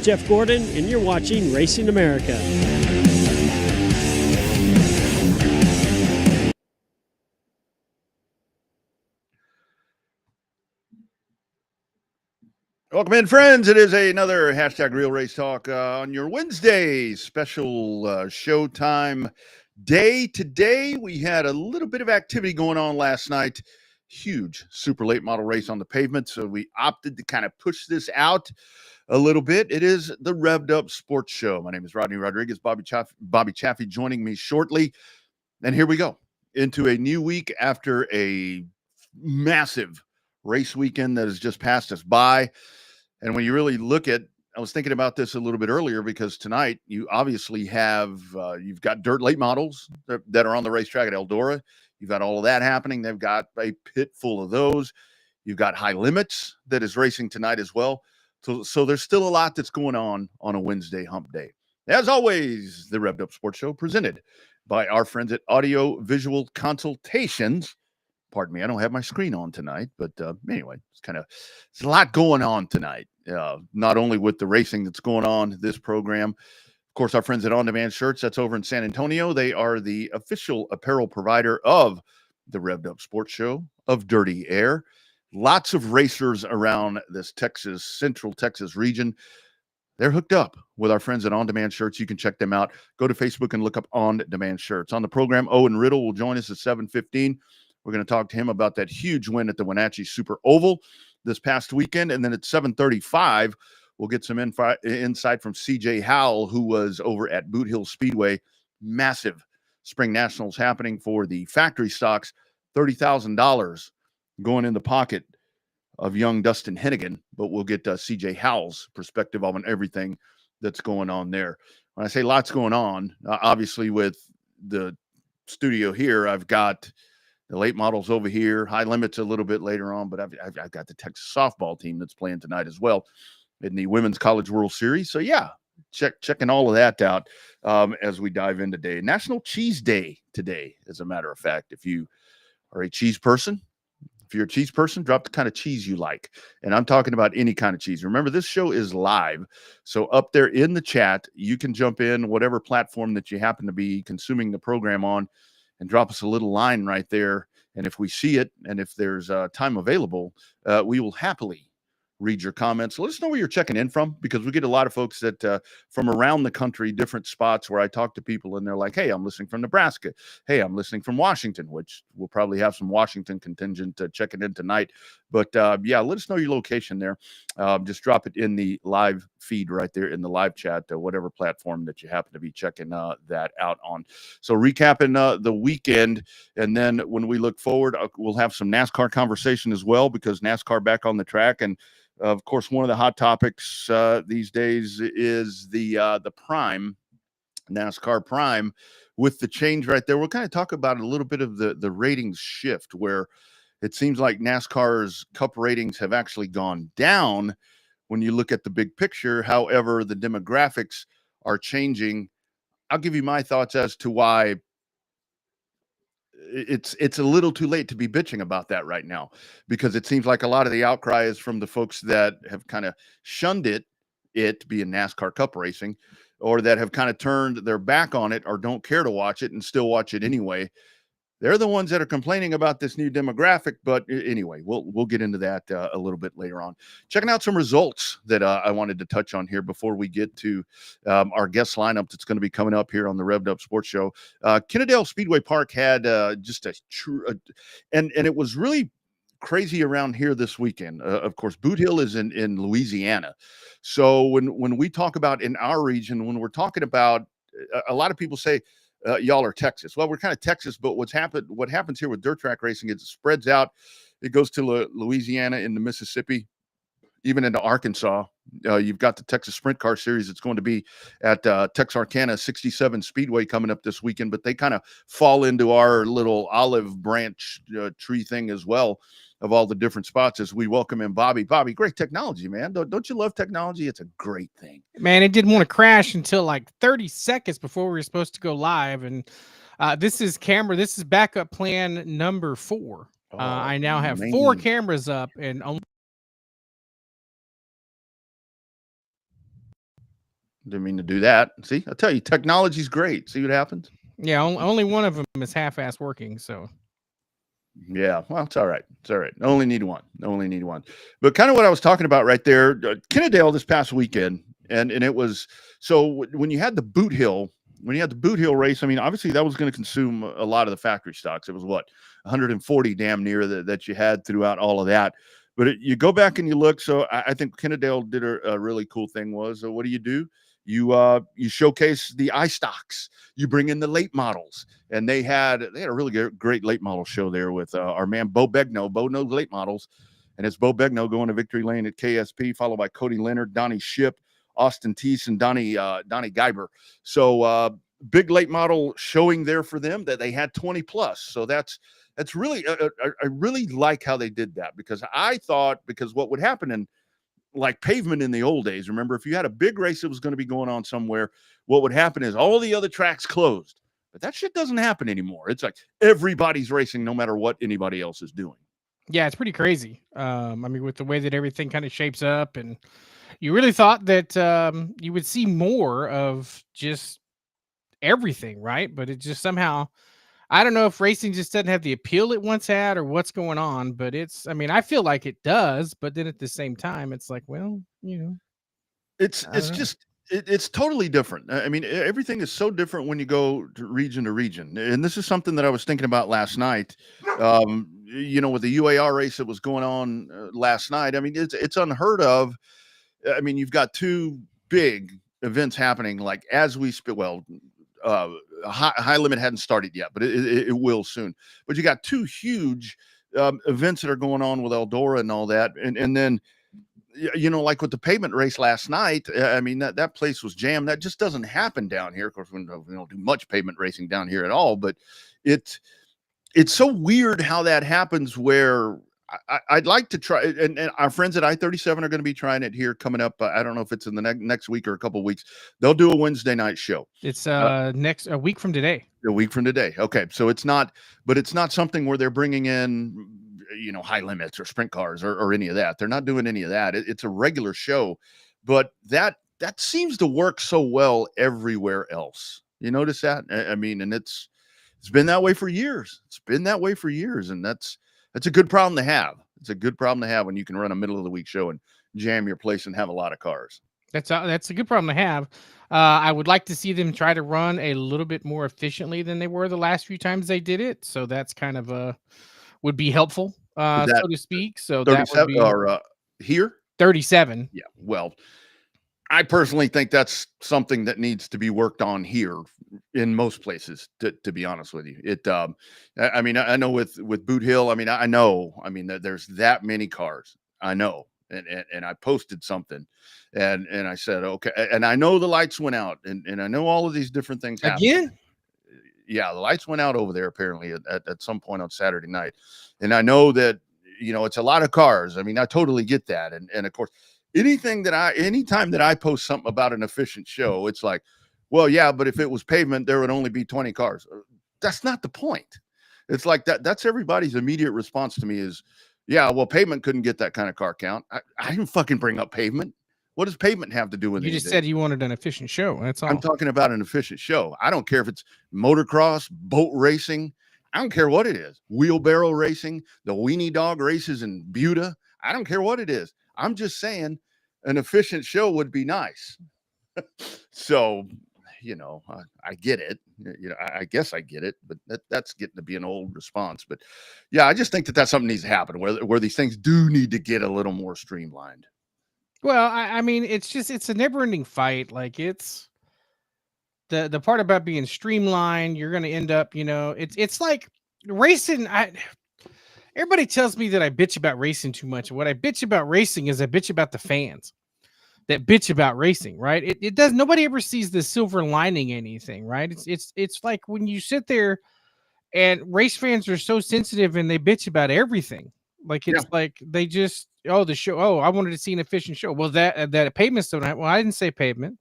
Jeff Gordon, and you're watching Racing America. Welcome in, friends. It is another hashtag Real Race Talk on your Wednesday special showtime day. Today, we had a little bit of activity going on last night. Huge super late model race on the pavement, so we opted to kind of push this out a little bit. It is the Revved Up Sports Show. My name is Rodney Rodriguez. Bobby Chaffee joining me shortly. And here we go into a new week after a massive race weekend that has just passed us by. And when you really look at, I was thinking about this a little bit earlier because tonight you obviously have, you've got dirt late models that are on the racetrack at Eldora. You've got all of that happening. They've got a pit full of those. You've got high limits that is racing tonight as well. So there's still a lot that's going on a Wednesday hump day. As always, the Revved Up Sports Show presented by our friends at Audio Visual Consultations. Pardon me, I don't have my screen on tonight, but anyway, it's a lot going on tonight. Not only with the racing that's going on this program, of course, our friends at On Demand Shirts, that's over in San Antonio. They are the official apparel provider of the Revved Up Sports Show, of Dirty Air. Lots of racers around this Central Texas region. They're hooked up with our friends at On Demand Shirts. You can check them out. Go to Facebook and look up On Demand Shirts. On the program, Owen Riddle will join us at 7:15. We're going to talk to him about that huge win at the Wenatchee Super Oval this past weekend. And then at 7:35, we'll get some insight from CJ Howell, who was over at Boot Hill Speedway. Massive spring nationals happening for the factory stocks. $30,000 going in the pocket of young Dustin Hennigan. But we'll get CJ Howell's perspective on everything that's going on there. When I say lots going on, obviously with the studio here, I've got the late models over here, high limits a little bit later on, but I've got the Texas softball team that's playing tonight as well in the Women's College World Series. So yeah, checking all of that out as we dive in today. National Cheese Day today, as a matter of fact. If you are a cheese person, if you're a cheese person, drop the kind of cheese you like. And I'm talking about any kind of cheese. Remember, this show is live. So up there in the chat, you can jump in whatever platform that you happen to be consuming the program on, and drop us a little line right there. And if we see it, and if there's time available, we will happily read your comments. Let us know where you're checking in from, because we get a lot of folks that from around the country, different spots where I talk to people and they're like, hey, I'm listening from Nebraska. Hey, I'm listening from Washington, which we'll probably have some Washington contingent checking in tonight. But yeah, let us know your location there. Just drop it in the live feed right there in the live chat, whatever platform that you happen to be checking that out on. So recapping the weekend, and then when we look forward, we'll have some NASCAR conversation as well, because NASCAR back on the track. And of course, one of the hot topics these days is the Prime, NASCAR Prime, with the change right there. We'll kind of talk about a little bit of the ratings shift, where it seems like NASCAR's Cup ratings have actually gone down when you look at the big picture. However, the demographics are changing. I'll give you my thoughts as to why it's a little too late to be bitching about that right now, because it seems like a lot of the outcry is from the folks that have kind of shunned it being NASCAR Cup racing, or that have kind of turned their back on it or don't care to watch it and still watch it anyway. They're the ones that are complaining about this new demographic. But anyway, we'll get into that a little bit later on. Checking out some results that I wanted to touch on here before we get to our guest lineup that's going to be coming up here on the Revved Up Sports Show. Kennedale Speedway Park had just a true, and it was really crazy around here this weekend. Of course, Boot Hill is in Louisiana. So when we talk about in our region, when we're talking about, a lot of people say, y'all are Texas. Well, we're kind of Texas, but what happens here with dirt track racing is it spreads out. It goes to Louisiana, into Mississippi, even into Arkansas. You've got the Texas Sprint Car Series. It's going to be at Texarkana 67 Speedway coming up this weekend, but they kind of fall into our little olive branch tree thing as well, of all the different spots, as we welcome in Bobby. Bobby, great technology, man. Don't you love technology? It's a great thing. Man, it didn't want to crash until like 30 seconds before we were supposed to go live. And this is backup plan number 4. I now have 4 cameras up, and only Didn't mean to do that. See, I tell you, technology's great. See what happens? Yeah, only one of them is half-ass working. So Yeah, well, it's all right. It's all right. Only need one. Only need one. But kind of what I was talking about right there, Kennedale this past weekend, and it was so when you had the Boot Hill, race. I mean, obviously that was going to consume a lot of the factory stocks. It was what 140 damn near that you had throughout all of that. But you go back and you look. So I think Kennedale did a really cool thing. Was what do? You showcase the iStocks. You bring in the late models, and they had a really great late model show there with our man Bo Begno. Bo knows late models, and it's Bo Begno going to victory lane at KSP, followed by Cody Leonard, Donnie Ship, Austin Teese, and Donnie Geiber. So big late model showing there for them that they had 20 plus. So that's really I really like how they did that, because I thought what would happen in like pavement in the old days. Remember, if you had a big race that was going to be going on somewhere, what would happen is all the other tracks closed. But that shit doesn't happen anymore. It's like everybody's racing no matter what anybody else is doing. yeah, it's pretty crazy. I mean, with the way that everything kind of shapes up, and you really thought that you would see more of just everything, right? But it just somehow, I don't know if racing just doesn't have the appeal it once had or what's going on, but I mean, I feel like it does, but then at the same time, it's like, well, It's it's totally different. I mean, everything is so different when you go to region. And this is something that I was thinking about last night. With the UAR race that was going on last night. I mean, it's unheard of. I mean, you've got two big events happening, like as we speak. Well, high limit hadn't started yet, but it will soon. But you got two huge events that are going on with Eldora and all that, and then like with the pavement race last night. I mean, that place was jammed. That just doesn't happen down here. Of course, we don't do much pavement racing down here at all, but it's so weird how that happens, where I'd like to try, and our friends at I-37 are going to be trying it here coming up. I don't know if it's in the next week or a couple of weeks. They'll do a Wednesday night show. It's next a week from today. A week from today. Okay, so it's not something where they're bringing in high limits or sprint cars or any of that. They're not doing any of that. It's a regular show, but that seems to work so well everywhere else. You notice that? I mean, and it's been that way for years. And that's a good problem to have. It's a good problem to have when you can run a middle of the week show and jam your place and have a lot of cars. That's a good problem to have. I would like to see them try to run a little bit more efficiently than they were the last few times they did it. So that's kind of would be helpful, so to speak. So that would be here 37. Yeah. Well, I personally think that's something that needs to be worked on here in most places, to be honest with you. I mean, I know with Boot Hill, I mean, there's that many cars. I know. And I posted something and I said, okay. And I know the lights went out and I know all of these different things happened. Again? Yeah, the lights went out over there apparently at some point on Saturday night. And I know that, it's a lot of cars. I mean, I totally get that. And of course, anytime that I post something about an efficient show, it's like, well, yeah, but if it was pavement, there would only be 20 cars. That's not the point. It's like that's everybody's immediate response to me is, yeah, well, pavement couldn't get that kind of car count. I didn't fucking bring up pavement. What does pavement have to do with it? You just said you wanted an efficient show. That's all. I'm talking about an efficient show. I don't care if it's motocross, boat racing. I don't care what it is. Wheelbarrow racing, the weenie dog races in Buda. I don't care what it is. I'm just saying an efficient show would be nice. So, I get it. I guess I get it, but that's getting to be an old response. But yeah, I just think that's something needs to happen where these things do need to get a little more streamlined. Well, I mean, it's a never-ending fight. Like it's the part about being streamlined. You're going to end up, it's like racing. Everybody tells me that I bitch about racing too much. What I bitch about racing is I bitch about the fans that bitch about racing, right? It does. Nobody ever sees the silver lining anything, right? It's like when you sit there and race fans are so sensitive and they bitch about everything. Like it's like they just the show. Oh, I wanted to see an efficient show. Well, that pavement still. Well, I didn't say pavement.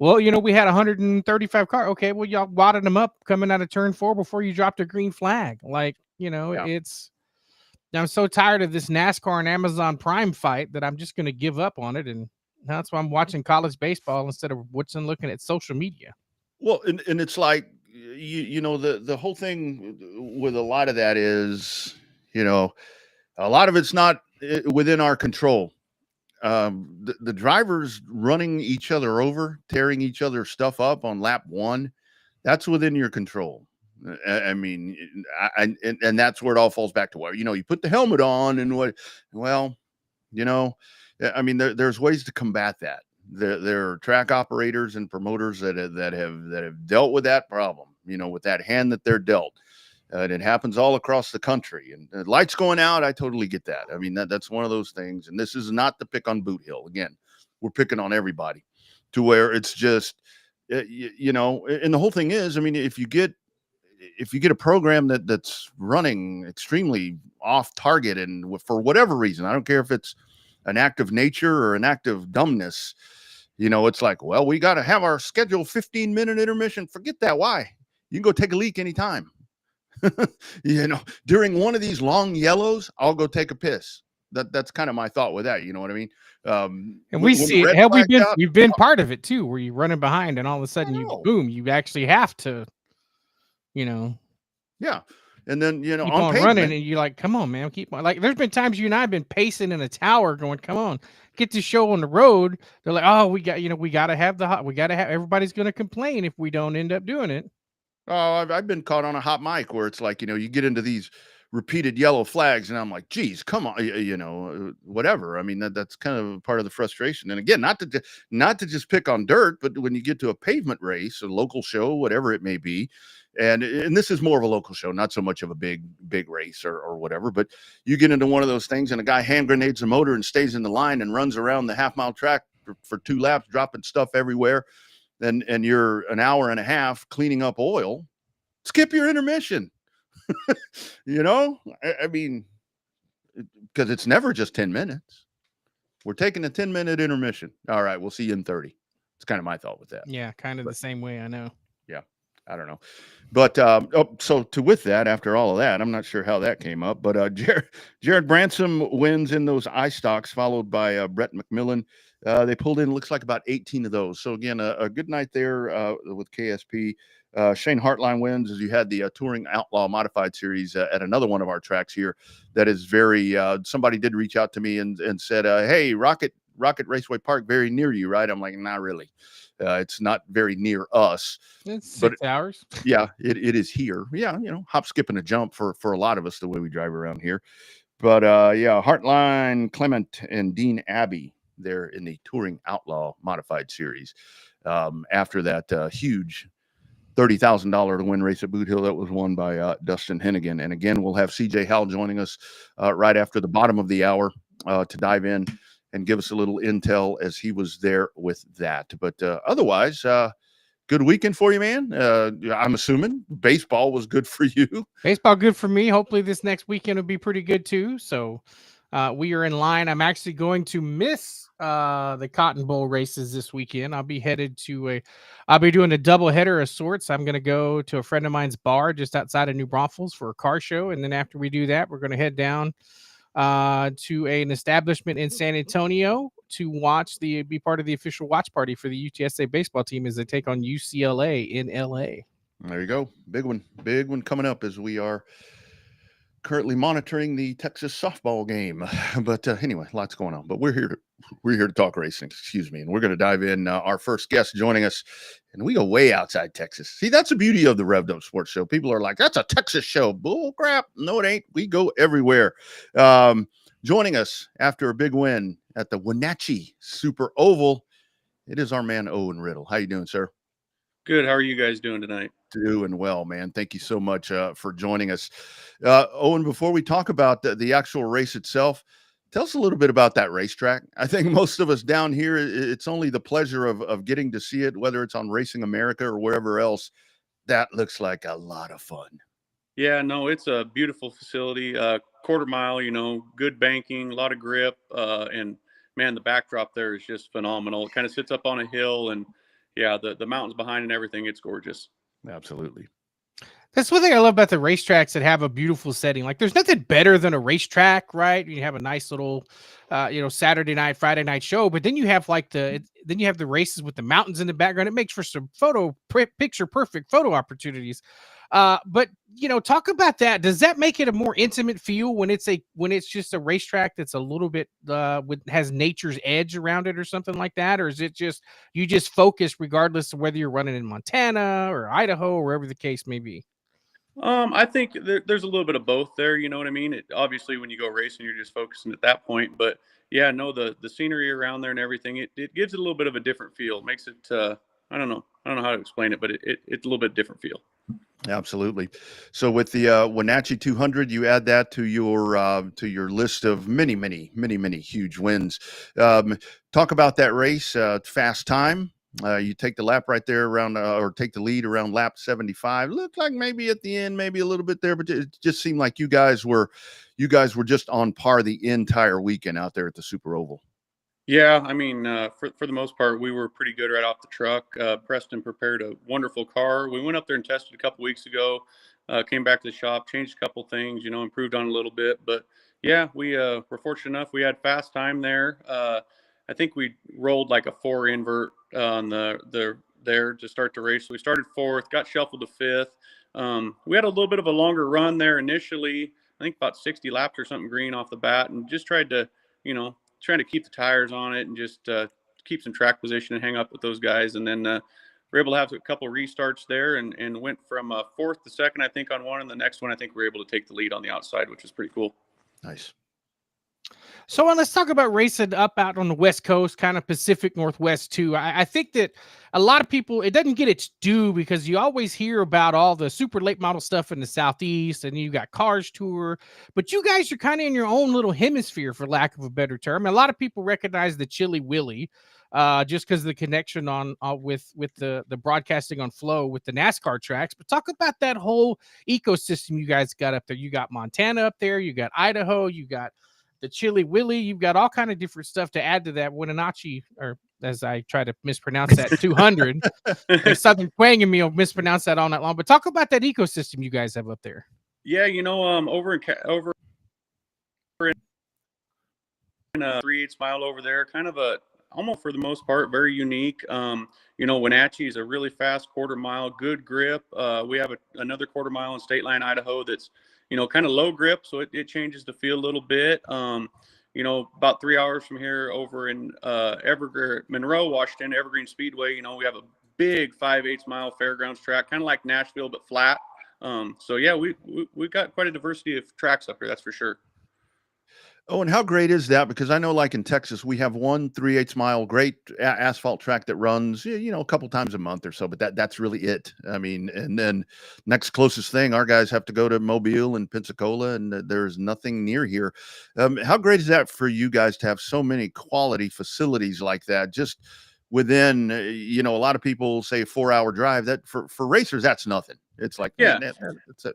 Well, we had 135 cars. Okay, well, y'all wadded them up coming out of turn 4 before you dropped a green flag. Like I'm so tired of this NASCAR and Amazon Prime fight that I'm just going to give up on it and That's why I'm watching college baseball instead of looking at social media. Well, and it's like you know the whole thing with a lot of that is, you know, a lot of it's not within our control. The drivers running each other over, tearing each other's stuff up on lap one, that's within your control. I mean, and that's where it all falls back to where, you know, you put the helmet on and what, well, you know, I mean, there's ways to combat that. There are track operators and promoters that have dealt with that problem, you know, with that hand that they're dealt. And it happens all across the country. And the lights going out, I totally get that. I mean, that's one of those things. And this is not to pick on Boot Hill. Again, we're picking on everybody to where it's just, you know, and the whole thing is, I mean, if you get a program that's running extremely off target and for whatever reason, I don't care if it's an act of nature or an act of dumbness, you know, it's like, well, we got to have our scheduled 15-minute intermission. Forget that. Why? You can go take a leak anytime. You know, during one of these long yellows, I'll go take a piss. That's kind of my thought with that. You know what I mean? And we see it. Hell, we've been part of it too, where you're running behind and all of a sudden you actually have to, you know. Yeah. And then, you know, keep on running and you're like, come on, man, keep on. Like, there's been times you and I have been pacing in a tower going, come on, get the show on the road. They're like, oh, we got to have everybody's going to complain if we don't end up doing it. Oh, I've been caught on a hot mic where it's like, you know, you get into these repeated yellow flags and I'm like, geez, come on, you know, whatever. I mean, that's kind of part of the frustration. And again, not to just pick on dirt, but when you get to a pavement race, a local show, whatever it may be, and this is more of a local show, not so much of a big race or whatever, but you get into one of those things and a guy hand grenades a motor and stays in the line and runs around the half-mile track for 2 laps, dropping stuff everywhere. And you're an hour and a half cleaning up oil, skip your intermission. You know, I mean, because it's never just 10 minutes. We're taking a 10-minute intermission. All right, we'll see you in 30. It's kind of my thought with that. Yeah, kind of the same way, I know. Yeah, I don't know. But so with that, after all of that, I'm not sure how that came up, but Jared Bransom wins in those iStocks, followed by Brett McMillan. They pulled in, looks like about 18 of those. So again, a good night there with KSP. Shane Hartline wins as you had the Touring Outlaw Modified Series at another one of our tracks here. That is very, somebody did reach out to me and said, hey, Rocket Raceway Park, very near you, right? I'm like, not really. It's not very near us. It's 6 hours. Yeah, it is here. Yeah, you know, hop, skip, and a jump for a lot of us the way we drive around here. But yeah, Hartline, Clement, and Dean Abbey there in the Touring Outlaw Modified Series. After that huge $30,000 to win race at Boot Hill that was won by Dustin Hennigan. And again, we'll have CJ Howell joining us right after the bottom of the hour to dive in and give us a little intel as he was there with that. But otherwise, good weekend for you, man. I'm assuming baseball was good for you. Baseball good for me. Hopefully this next weekend will be pretty good too. So we are in line. I'm actually going to miss the Cotton Bowl races this weekend. I'll be doing a double header of sorts. I'm going to go to a friend of mine's bar just outside of New Braunfels for a car show. And then after we do that, we're going to head down to an establishment in San Antonio to be part of the official watch party for the UTSA baseball team as they take on UCLA in LA. There you go. Big one coming up as we are currently monitoring the Texas softball game. But anyway, lots going on. But we're here to talk racing, and we're going to dive in. Our first guest joining us, and we go way outside Texas. See, that's the beauty of the Revved Up Sports Show. People are like, that's a Texas show. Bull crap. No, it ain't. We go everywhere. Joining us after a big win at the Wenatchee Super Oval, it is our man, Owen Riddle. How you doing, sir? Good. How are you guys doing tonight? Doing well, man. Thank you so much for joining us. Owen, before we talk about the actual race itself, tell us a little bit about that racetrack. I think most of us down here, it's only the pleasure of getting to see it, whether it's on Racing America or wherever else. That looks like a lot of fun. Yeah, no, it's a beautiful facility, quarter mile, you know, good banking, a lot of grip. And man, the backdrop there is just phenomenal. It kind of sits up on a hill and yeah, the mountains behind and everything. It's gorgeous. Absolutely. That's one thing I love about the racetracks that have a beautiful setting. Like, there's nothing better than a racetrack, right? You have a nice little Saturday night, Friday night show. But then you have then you have the races with the mountains in the background. It makes for some picture perfect photo opportunities. But talk about that. Does that make it a more intimate feel when it's just a racetrack that's a little bit has nature's edge around it or something like that? Or is it just you just focus regardless of whether you're running in Montana or Idaho or wherever the case may be? I think there's a little bit of both there. You know what I mean? Obviously, when you go racing, you're just focusing at that point. But yeah, no, the scenery around there and everything, it gives it a little bit of a different feel. It makes it, I don't know how to explain it, but it's a little bit different feel. Absolutely. So with the Wenatchee 200, you add that to your list of many, many, many, many huge wins. Talk about that race. Fast time. You take the lap right there around, or take the lead around lap 75. Looked like maybe at the end, maybe a little bit there, but it just seemed like you guys were just on par the entire weekend out there at the Super Oval. Yeah, I mean, for the most part, we were pretty good right off the truck. Preston prepared a wonderful car. We went up there and tested a couple weeks ago. Came back to the shop, changed a couple things, improved on a little bit. But yeah, we were fortunate enough. We had fast time there. I think we rolled like a 4 invert on the there to start the race. So we started 4th, got shuffled to 5th. We had a little bit of a longer run there initially. I think about 60 laps or something green off the bat, and just tried to, trying to keep the tires on it and just keep some track position and hang up with those guys. And then we're able to have a couple of restarts there and went from 4th to 2nd, I think, on one. And the next one, I think we were able to take the lead on the outside, which was pretty cool. Nice. So let's talk about racing up out on the West Coast, kind of Pacific Northwest too. I think that a lot of people, it doesn't get its due because you always hear about all the super late model stuff in the Southeast, and you got Cars Tour, but you guys are kind of in your own little hemisphere, for lack of a better term. A lot of people recognize the Chili Willy, just because of the connection on with the broadcasting on Flow with the NASCAR tracks. But talk about that whole ecosystem you guys got up there. You got Montana up there, you got Idaho, you got the Chili Willy, you've got all kind of different stuff to add to that Wenatchee, or as I try to mispronounce that, 200. There's Southern twang in me will mispronounce that all night long. But talk about that ecosystem you guys have up there. Yeah, over in 3/8 mile over there, kind of almost for the most part, very unique. Wenatchee is a really fast quarter mile, good grip. We have another quarter mile in State Line, Idaho that's, kind of low grip. So it changes the feel a little bit. About 3 hours from here over in Monroe, Washington, Evergreen Speedway, we have a big 5/8 mile fairgrounds track, kind of like Nashville, but flat. So yeah, we've got quite a diversity of tracks up here. That's for sure. Oh, and how great is that? Because I know, like in Texas, we have one 3/8 mile great asphalt track that runs, a couple times a month or so, but that's really it. I mean, and then next closest thing, our guys have to go to Mobile and Pensacola, and there's nothing near here. How great is that for you guys to have so many quality facilities like that? Just within, a lot of people say a 4-hour drive. That for racers, that's nothing. It's like, yeah, man,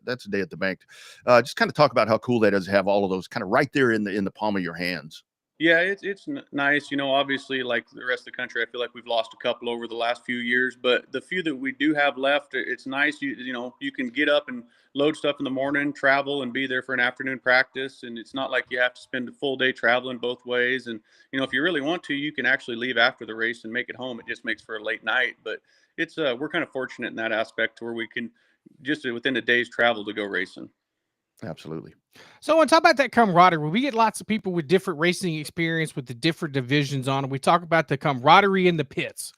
that's a day at the bank. Just kind of talk about how cool that is to have all of those kind of right there in the palm of your hands. Yeah, it's nice. Obviously, like the rest of the country, I feel like we've lost a couple over the last few years, but the few that we do have left, it's nice. You can get up and load stuff in the morning, travel, and be there for an afternoon practice. And it's not like you have to spend a full day traveling both ways. And, if you really want to, you can actually leave after the race and make it home. It just makes for a late night, but it's we're kind of fortunate in that aspect to where we can just within a day's travel to go racing. Absolutely. So on top about that camaraderie, we get lots of people with different racing experience with the different divisions on them. We talk about the camaraderie in the pits.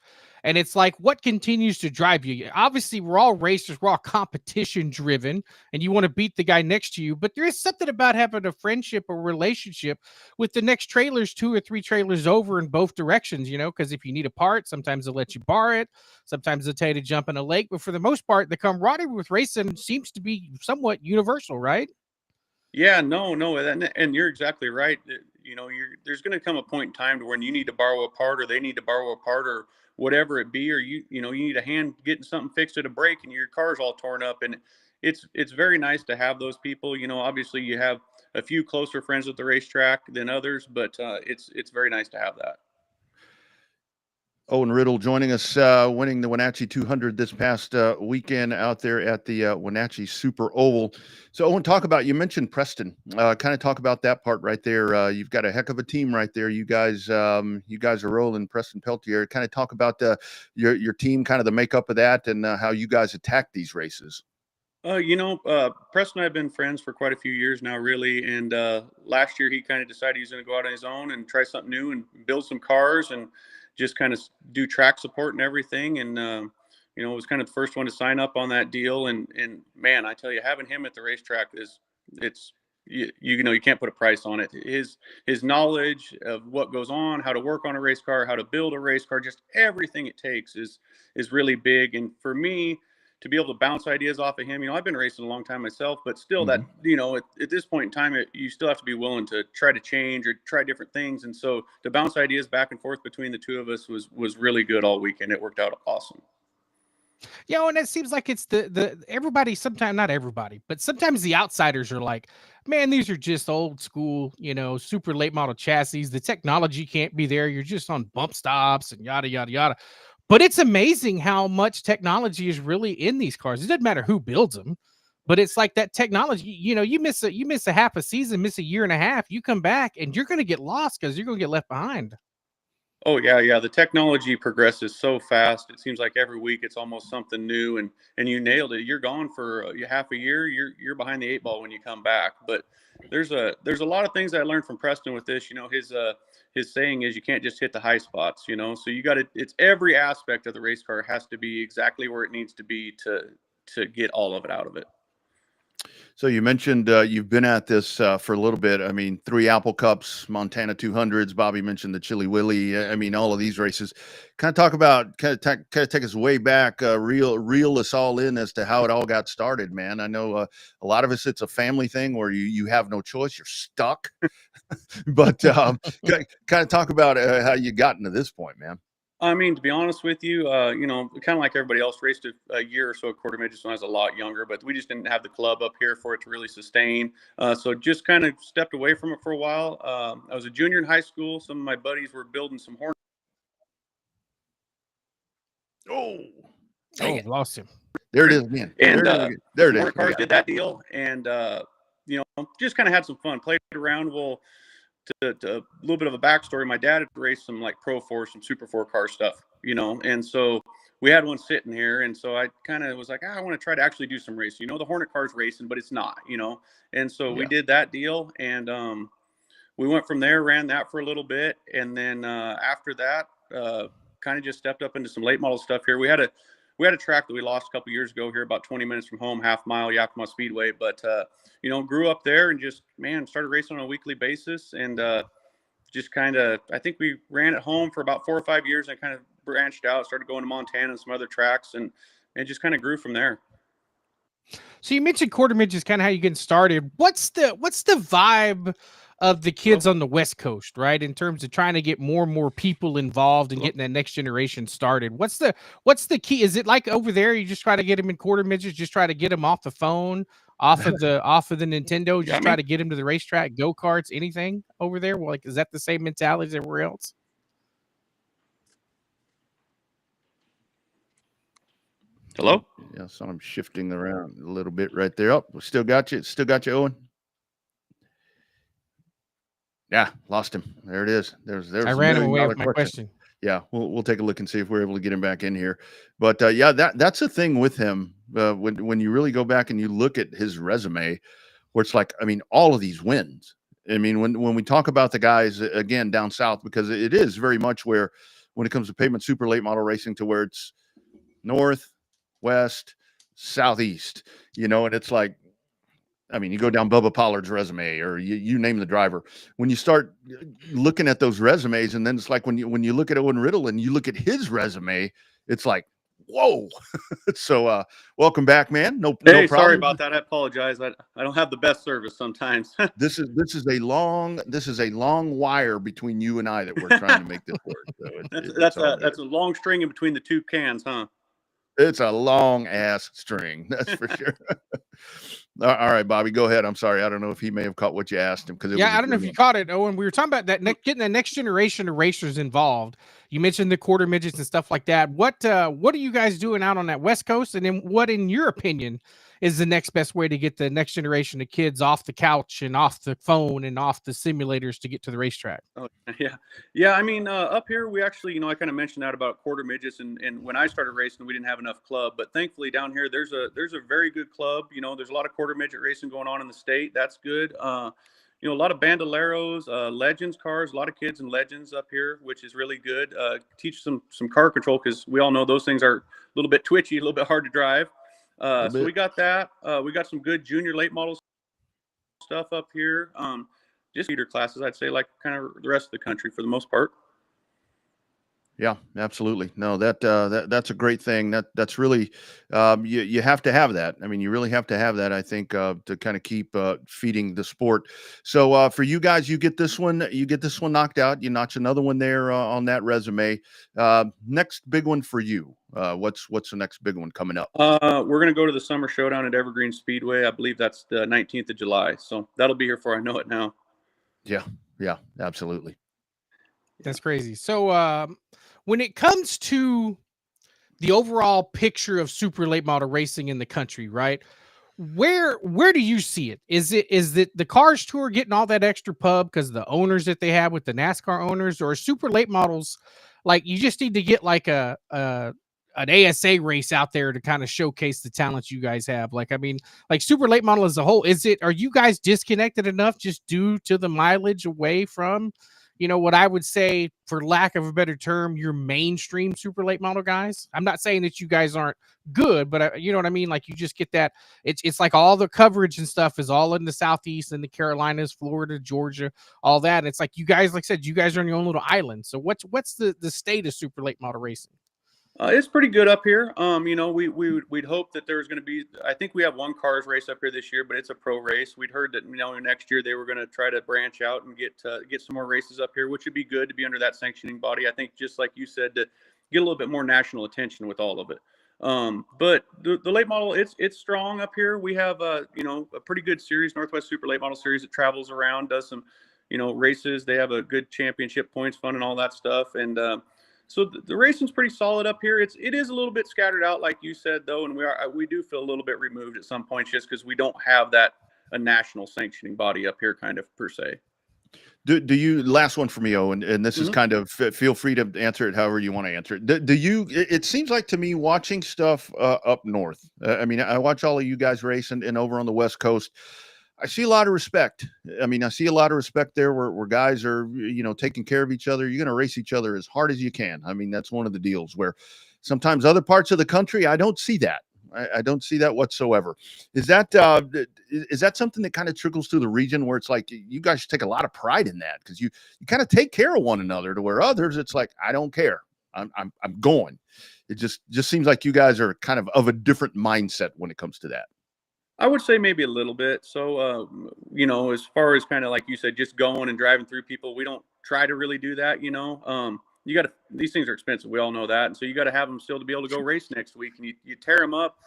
And it's like, what continues to drive you? Obviously, we're all racers. We're all competition driven, and you want to beat the guy next to you. But there is something about having a friendship or relationship with the next trailers, 2 or 3 trailers over in both directions, because if you need a part, sometimes they'll let you borrow it. Sometimes they'll tell you to jump in a lake. But for the most part, the camaraderie with racing seems to be somewhat universal, right? Yeah, no, and you're exactly right. There's going to come a point in time to when you need to borrow a part, or they need to borrow a part, or whatever it be, or you need a hand getting something fixed at a brake, and your car's all torn up. And it's very nice to have those people. Obviously you have a few closer friends at the racetrack than others, but it's very nice to have that. Owen Riddle joining us, winning the Wenatchee 200 this past weekend out there at the Wenatchee Super Oval. So, Owen, you mentioned Preston. Kind of talk about that part right there. You've got a heck of a team right there. You guys are rolling. Preston Peltier. Kind of talk about your team, kind of the makeup of that, and how you guys attack these races. Preston and I have been friends for quite a few years now, really. And last year, he kind of decided he was going to go out on his own and try something new and build some cars and just kind of do track support and everything. And, was kind of the first one to sign up on that deal. And man, I tell you, having him at the racetrack you can't put a price on it. His knowledge of what goes on, how to work on a race car, how to build a race car, just everything it takes is really big. And for me, to be able to bounce ideas off of him, I've been racing a long time myself, but still that, at this point in time, you still have to be willing to try to change or try different things. And so to bounce ideas back and forth between the two of us was really good all weekend. It worked out awesome. And it seems like it's the everybody, sometimes not everybody, but sometimes the outsiders are like, man, these are just old school, super late model chassis. The technology can't be there. You're just on bump stops and yada, yada, yada. But it's amazing how much technology is really in these cars. It doesn't matter who builds them, but it's like that technology, you miss a half a season, miss a year and a half, you come back and you're going to get lost because you're going to get left behind. Oh yeah. The technology progresses so fast. It seems like every week it's almost something new, and you nailed it. You're gone for half a year. You're behind the 8 ball when you come back. But there's a lot of things I learned from Preston with this. His saying is you can't just hit the high spots. So you got to. It's every aspect of the race car has to be exactly where it needs to be to get all of it out of it. So you mentioned you've been at this for a little bit. I mean, 3 Apple Cups, Montana 200s. Bobby mentioned the Chili Willy. I mean, all of these races. Kind of talk about, take us way back, reel us all in as to how it all got started, man. I know a lot of us, it's a family thing where you have no choice. You're stuck. But kind of talk about how you got into this point, man. I mean, to be honest with you, kind of like everybody else, raced a year or so at quarter midgets when I was a lot younger, but we just didn't have the club up here for it to really sustain. So just kind of stepped away from it for a while. I was a junior in high school. Some of my buddies were building some horn. Oh, lost him. There it is again. And there it is. Cars did that deal, and just kind of had some fun, played around. To a little bit of a backstory, my dad had raced some like Pro 4, some Super 4 car stuff, and so we had one sitting here, and so I kind of was like, I want to try to actually do some racing. The Hornet car's racing, but it's not, and so we did that deal, and we went from there, ran that for a little bit, and then after that, kind of just stepped up into some late model stuff here. We had a track that we lost a couple years ago here, about 20 minutes from home, half mile, Yakima Speedway. But, grew up there and just, started racing on a weekly basis. And just kind of, I think we ran at home for about 4 or 5 years and kind of branched out, started going to Montana and some other tracks and just kind of grew from there. So you mentioned quarter midgets, kind of how you getting started. What's the vibe of the kids on the West Coast, right? In terms of trying to get more and more people involved and getting that next generation started. What's the key? Is it like over there, you just try to get them in quarter midgets, just try to get them off the phone, off of the Nintendo, just try to get them to the racetrack, go-karts, anything over there? Well, like, is that the same mentality as everywhere else? Hello? Yeah, so I'm shifting around a little bit right there. Oh, still got you, Owen. Yeah, lost him. There it is. I ran him away with my question. Yeah, we'll take a look and see if we're able to get him back in here. But that's the thing with him. When you really go back and you look at his resume, where it's like, I mean, all of these wins. I mean, when we talk about the guys again down south, because it is very much where when it comes to pavement super late model racing, to where it's north, west, southeast, and it's like, I mean, you go down Bubba Pollard's resume, or you name the driver. When you start looking at those resumes, and then it's like when you look at Owen Riddle and you look at his resume, it's like, whoa. So welcome back, man. No problem. Sorry about that. I apologize. I don't have the best service sometimes. This is a long wire between you and I that we're trying to make this work. So that's a long string in between the two cans, huh? It's a long ass string, that's for sure. All right, Bobby, go ahead. I'm sorry. I don't know if he may have caught what you asked him because Yeah, I don't know if you caught it, Owen. We were talking about that getting the next generation of racers involved. You mentioned the quarter midgets and stuff like that. What are you guys doing out on that West Coast? And then what, in your opinion, is the next best way to get the next generation of kids off the couch and off the phone and off the simulators to get to the racetrack? Oh, yeah. I mean, up here we actually, I kind of mentioned that about quarter midgets, and when I started racing, we didn't have enough club. But thankfully, down here there's a very good club. There's a lot of quarter midget racing going on in the state. That's good. A lot of bandoleros, legends cars, a lot of kids and legends up here, which is really good. Teach some car control, because we all know those things are a little bit twitchy, a little bit hard to drive. So we got that. We got some good junior late model stuff up here. Just feeder classes, I'd say, like kind of the rest of the country for the most part. Yeah, absolutely. No, that's a great thing. That's really you have to have that. I mean, you really have to have that, I think, to kind of keep feeding the sport. So for you guys, you get this one knocked out. You notch another one there on that resume. Next big one for you. What's the next big one coming up? We're gonna go to the Summer Showdown at Evergreen Speedway. I believe that's the 19th of July. So that'll be here before I know it now. Yeah, absolutely. That's crazy. So when it comes to the overall picture of super late model racing in the country, right? Where do you see it? Is it the Cars Tour getting all that extra pub because of the owners that they have with the NASCAR owners, or super late models, like you just need to get like an ASA race out there to kind of showcase the talents you guys have? Like, I mean, like super late model as a whole, are you guys disconnected enough just due to the mileage away from, what I would say, for lack of a better term, your mainstream super late model guys? I'm not saying that you guys aren't good, but you know what I mean? Like, you just get that. It's like all the coverage and stuff is all in the Southeast and the Carolinas, Florida, Georgia, all that. And it's like, you guys, like I said, you guys are on your own little island. So what's the state of super late model racing? It's pretty good up here. We'd hope that there's going to be. I think we have one cars race up here this year, but it's a pro race. We'd heard that next year they were going to try to branch out and get some more races up here, which would be good to be under that sanctioning body. I think, just like you said, to get a little bit more national attention with all of it. But the late model, it's strong up here. We have a pretty good series, Northwest Super Late Model Series, that travels around, does some races. They have a good championship points fund and all that stuff, and so the racing's pretty solid up here. It is a little bit scattered out, like you said, though, and we do feel a little bit removed at some points, just because we don't have a national sanctioning body up here, kind of, per se. Do you, last one for me, Owen, and this is kind of, feel free to answer it however you want to answer it. Do you, it seems like to me, watching stuff up north, I mean, I watch all of you guys race and over on the West Coast, I see a lot of respect. I mean, I see a lot of respect there where guys are, taking care of each other. You're going to race each other as hard as you can. I mean, that's one of the deals where sometimes other parts of the country, I don't see that. I don't see that whatsoever. Is that something that kind of trickles through the region, where it's like you guys take a lot of pride in that, because you kind of take care of one another, to where others, it's like, I don't care. I'm going. It just seems like you guys are kind of a different mindset when it comes to that. I would say maybe a little bit. So, as far as kind of like you said, just going and driving through people, we don't try to really do that. These things are expensive. We all know that. And so you got to have them still to be able to go race next week, and you tear them up.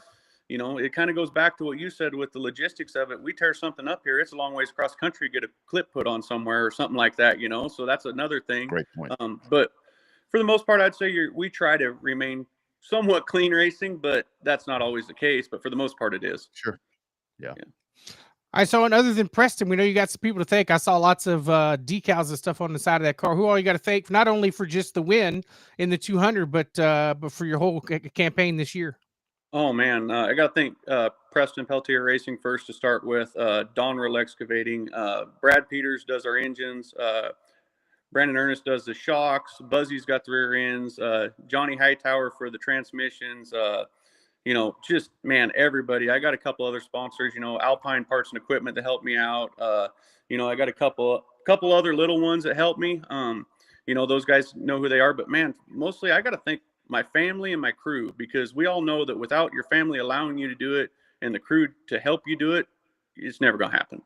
It kind of goes back to what you said with the logistics of it. We tear something up here, it's a long ways across country, get a clip put on somewhere or something like that, so that's another thing. Great point. But for the most part, I'd say we try to remain somewhat clean racing, but that's not always the case. But for the most part, it is. Sure. Yeah. I saw, and other than Preston, we know you got some people to thank. I saw lots of decals and stuff on the side of that car. Who all you got to thank, not only for just the win in the 200, but for your whole campaign this year? Oh man, I got to thank Preston Peltier Racing first to start with. Donrell Excavating, Brad Peters does our engines. Brandon Ernest does the shocks. Buzzy's got the rear ends. Johnny Hightower for the transmissions. Just, man, everybody. I got a couple other sponsors, Alpine Parts and Equipment, to help me out. I got a couple other little ones that help me. Those guys know who they are. But, man, mostly I got to thank my family and my crew, because we all know that without your family allowing you to do it and the crew to help you do it, it's never going to happen.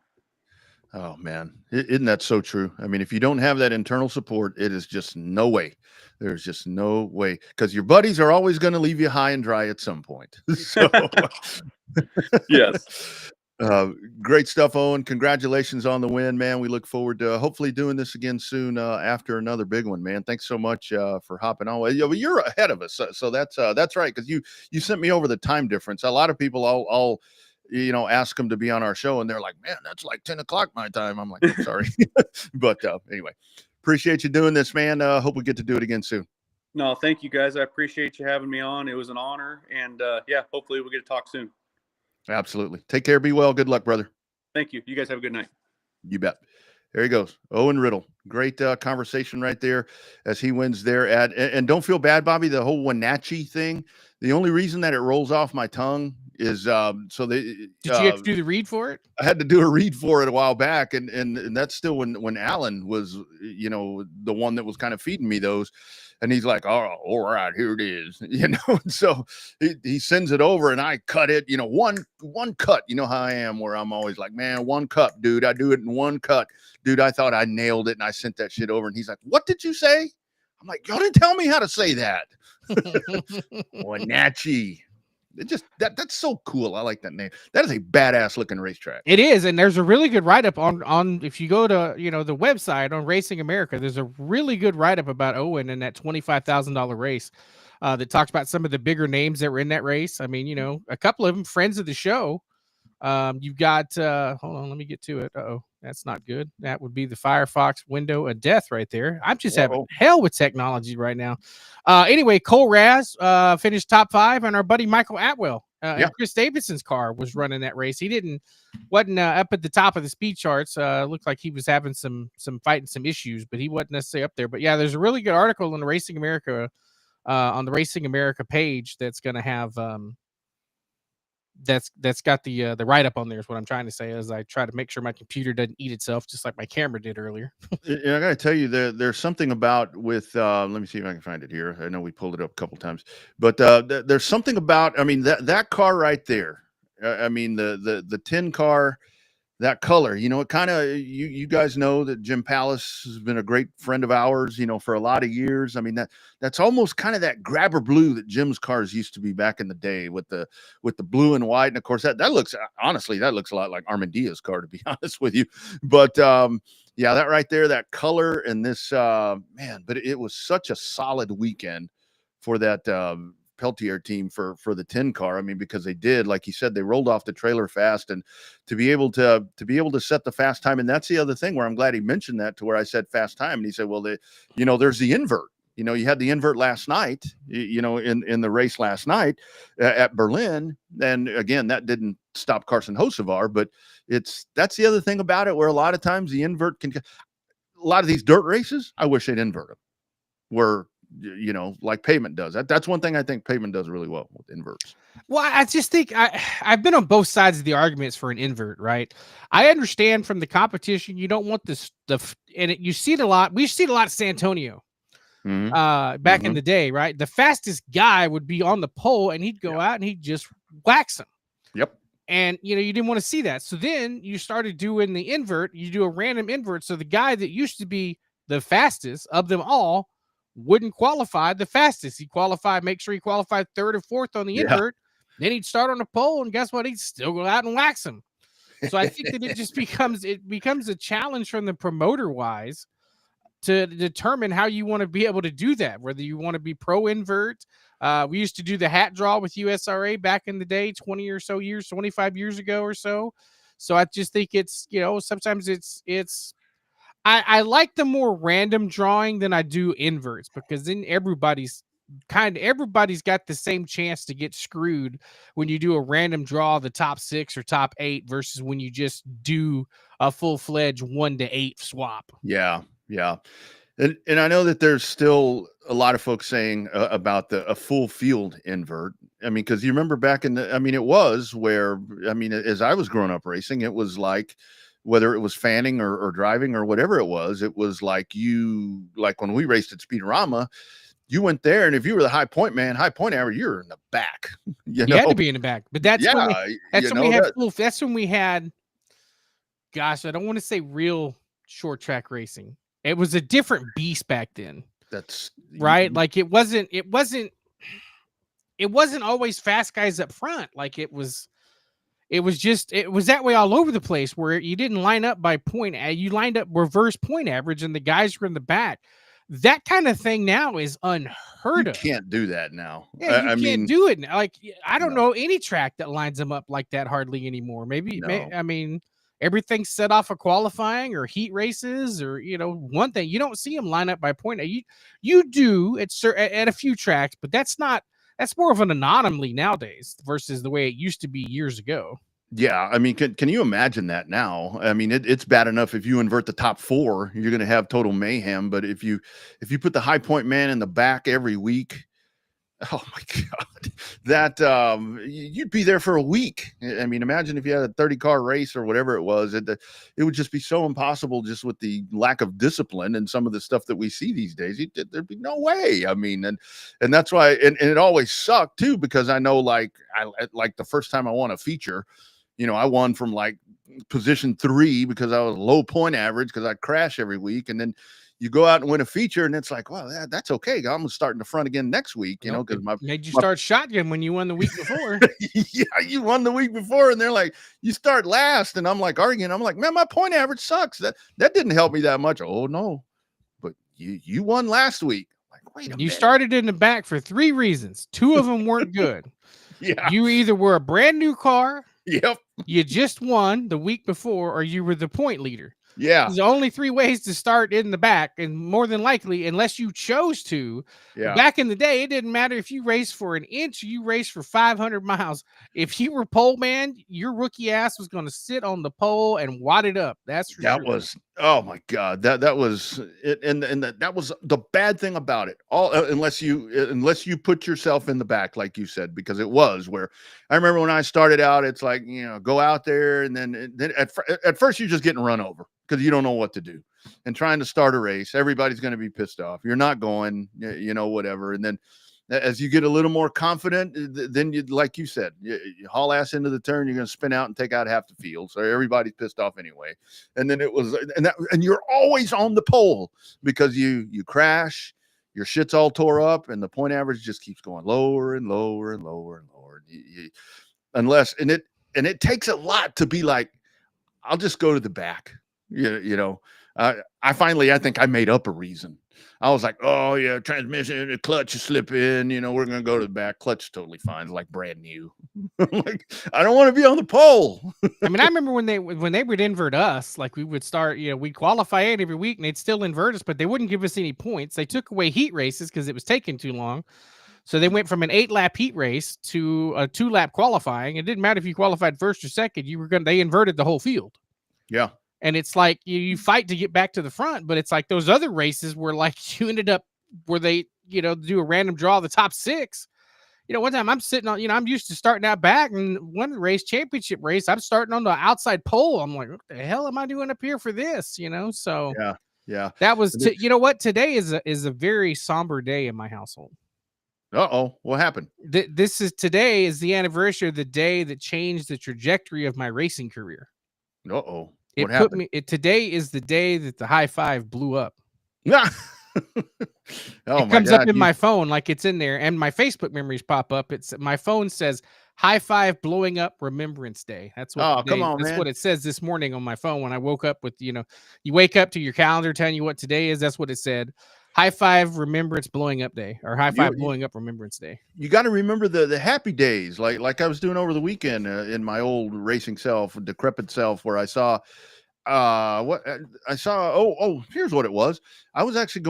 Oh, man. Isn't that so true? I mean, if you don't have that internal support, it is just no way. There's just no way, because your buddies are always going to leave you high and dry at some point. So, yes. Great stuff, Owen. Congratulations on the win, man. We look forward to hopefully doing this again soon after another big one, man. Thanks so much for hopping on. Well, you're ahead of us, so that's right, because you sent me over the time difference. A lot of people, I'll ask them to be on our show, and they're like, "Man, that's like 10 o'clock my time." I'm like, "Oh, sorry," but anyway, appreciate you doing this, man. Hope we get to do it again soon. No, thank you guys. I appreciate you having me on. It was an honor, and yeah, hopefully we'll get to talk soon. Absolutely. Take care. Be well. Good luck, brother. Thank you. You guys have a good night. You bet. There he goes. Owen Riddle. Great conversation right there as he wins there and don't feel bad, Bobby, the whole Wenatchee thing. The only reason that it rolls off my tongue is so they did you have to do the read for it? I had to do a read for it a while back, and that's still when Alan was the one that was kind of feeding me those, and he's like, "Oh, all right, here it is," and so he sends it over, and I cut it, one cut. You know how I am, where I'm always like, "Man, one cut, dude. I do it in one cut, dude." I thought I nailed it, and I sent that shit over, and he's like, "What did you say?" I'm like, "Y'all didn't tell me how to say that." Wenatchee. It just that's so cool. I like that name. That is a badass looking racetrack. It is, and there's a really good write up on if you go to the website on Racing America. There's a really good write up about Owen and that $25,000 race that talks about some of the bigger names that were in that race. I mean, a couple of them friends of the show. You've got hold on, let me get to it. Uh-oh, that's not good. That would be the Firefox window of death right there. I'm just having hell with technology right now. Anyway, Cole Raz finished top 5, and our buddy Michael Atwell and Chris Davidson's car was running that race. He wasn't up at the top of the speed charts. Looked like he was having some fighting some issues, but he wasn't necessarily up there. But yeah, there's a really good article on the Racing America on the Racing America page that's going to have that's got the write up on there is what I'm trying to say as I try to make sure my computer doesn't eat itself just like my camera did earlier. And I got to tell you, there's something about with let me see if I can find it here. I know we pulled it up a couple times, but there's something about, I mean, that car right there. I mean, the 10 car, that color, it kind of, you guys know that Jim Pallas has been a great friend of ours, for a lot of years. I mean, that's almost kind of that grabber blue that Jim's cars used to be back in the day with the blue and white. And of course that looks, honestly, that looks a lot like Armandia's car, to be honest with you. But yeah, that right there, that color and this, man, but it was such a solid weekend for that, Peltier team for the 10 car. I mean, because they did, like he said, they rolled off the trailer fast, and to be able to set the fast time. And that's the other thing where I'm glad he mentioned that, to where I said fast time. And he said, well, there's the invert, you had the invert last night, in the race last night at Berlin. And again, that didn't stop Carson Hocevar, but that's the other thing about it, where a lot of times the invert a lot of these dirt races, I wish they'd invert them, where like pavement does. That's one thing I think pavement does really well with inverts. Well, I just think I've been on both sides of the arguments for an invert, right? I understand from the competition, you don't want this stuff, and you see it a lot. We've seen a lot of San Antonio back in the day, right? The fastest guy would be on the pole, and he'd go out and he'd just wax them. Yep. And you didn't want to see that. So then you started doing the invert. You do a random invert. So the guy that used to be the fastest of them all wouldn't qualify the fastest. He qualified, make sure he qualified 3rd or 4th on the invert. Then he'd start on the pole, and guess what? He'd still go out and wax him. So I think that it just becomes a challenge from the promoter wise to determine how you want to be able to do that, whether you want to be pro invert. We used to do the hat draw with USRA back in the day, 25 years ago or so. So I just think it's, sometimes it's I like the more random drawing than I do inverts, because then everybody's got the same chance to get screwed when you do a random draw the top 6 or top 8 versus when you just do a full-fledged 1 to 8 swap. Yeah. And I know that there's still a lot of folks saying about a full field invert. I mean, because you remember back it was where, as I was growing up racing, it was like, whether it was fanning or driving or whatever it was like when we raced at Speedorama, you went there, and if you were the high point average, you're in the back. You had to be in the back. But that's when we had, gosh, I don't want to say real short track racing. It was a different beast back then. That's right. Like it wasn't always fast guys up front. Like it was It was that way all over the place, where you didn't line up by point. You lined up reverse point average, and the guys were in the back. That kind of thing now is unheard You of. can't do that now. Yeah, you I can't mean, do it. Like, I don't no, know any track that lines them up like that hardly anymore. no. I mean, everything's set off of qualifying or heat races, or one thing you don't see them line up by point. You do at a few tracks, but that's more of an anomaly nowadays versus the way it used to be years ago. Yeah, I mean, can you imagine that now? I mean, it's bad enough if you invert the top four, you're going to have total mayhem. But if you put the high point man in the back every week, oh my God, that you'd be there for a week. I mean, imagine if you had a 30-car race or whatever it was. It would just be so impossible, just with the lack of discipline and some of the stuff that we see these days. There'd be no way. I mean, and that's why, and it always sucked too, because I know, like the first time I won a feature, I won from like position 3 because I was low point average because I crash every week. And then you go out and win a feature, and it's like, well, that's okay. I'm going to start in the front again next week, because made you start shotgun when you won the week before. Yeah, you won the week before, and they're like, you start last. And I'm like arguing. I'm like, man, my point average sucks. That didn't help me that much. Oh, no. But you won last week. Like, wait a minute. You started in the back for 3 reasons. 2 of them weren't good. Yeah. You either were a brand new car, Yep. you just won the week before, or you were the point leader. Yeah. There's only 3 ways to start in the back, and more than likely, unless you chose to. Yeah. Back in the day, it didn't matter if you raced for an inch or you raced for 500 miles. If you were pole man, your rookie ass was going to sit on the pole and wad it up. That's for sure. That was, oh my God, that was it, and that was the bad thing about it. All unless you put yourself in the back, like you said, because it was where I remember when I started out, it's like, go out there, and then at first you're just getting run over because you don't know what to do, and trying to start a race, everybody's going to be pissed off. You're not going, whatever, and then as you get a little more confident, then you, like you said, you haul ass into the turn, you're going to spin out and take out half the field. So everybody's pissed off anyway. And then it was, and you're always on the pole because you crash, your shit's all tore up, and the point average just keeps going lower and lower and lower and lower. And it takes a lot to be like, I'll just go to the back. I think I made up a reason. I was like, oh yeah, transmission, the clutch is slipping, we're going to go to the back. Clutch is totally fine. It's like brand new. Like, I don't want to be on the pole. I mean, I remember when they would invert us, like we would start, we'd qualify it every week and they'd still invert us, but they wouldn't give us any points. They took away heat races because it was taking too long. So they went from an 8-lap heat race to a 2-lap qualifying. It didn't matter if you qualified first or second, they inverted the whole field. Yeah. And it's like you fight to get back to the front, but it's like those other races where like you ended up where they, do a random draw of the top 6. One time I'm sitting on, I'm used to starting out back, and one race, championship race, I'm starting on the outside pole. I'm like, what the hell am I doing up here for this? So yeah. That was, what today is a very somber day in my household. Uh-oh, what happened? Today is the anniversary of the day that changed the trajectory of my racing career. Uh-oh. Today is the day that the high five blew up. Yeah. It comes up in my phone, like it's in there, and my Facebook memories pop up. My phone says high five blowing up Remembrance Day. That's what what it says this morning on my phone when I woke up with, you wake up to your calendar telling you what today is. That's what it said. High five Remembrance blowing up day, or high five blowing up Remembrance Day. You got to remember the happy days, like I was doing over the weekend in my old racing self, decrepit self, where I saw here's what it was. I was actually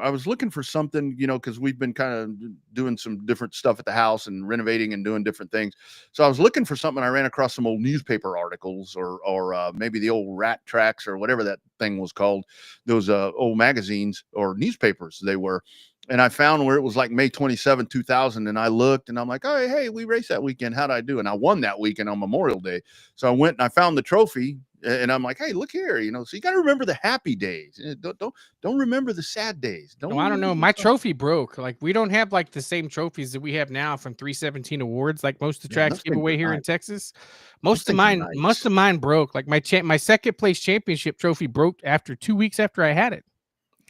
I was looking for something, because we've been kind of doing some different stuff at the house and renovating and doing different things. So I was looking for something. I ran across some old newspaper articles or maybe the old Rat Tracks or whatever that thing was called. Those old magazines or newspapers they were. And I found where it was like May 27, 2000. And I looked and I'm like, oh, hey, we raced that weekend. How'd I do? And I won that weekend on Memorial Day. So I went and I found the trophy. And I'm like, hey, look here, so you got to remember the happy days. Don't remember the sad days. I don't know. My trophy broke. Like, we don't have like the same trophies that we have now from 317 awards, like most of the tracks give away here in Texas. Most of mine broke. Like my second place championship trophy broke after 2 weeks after I had it.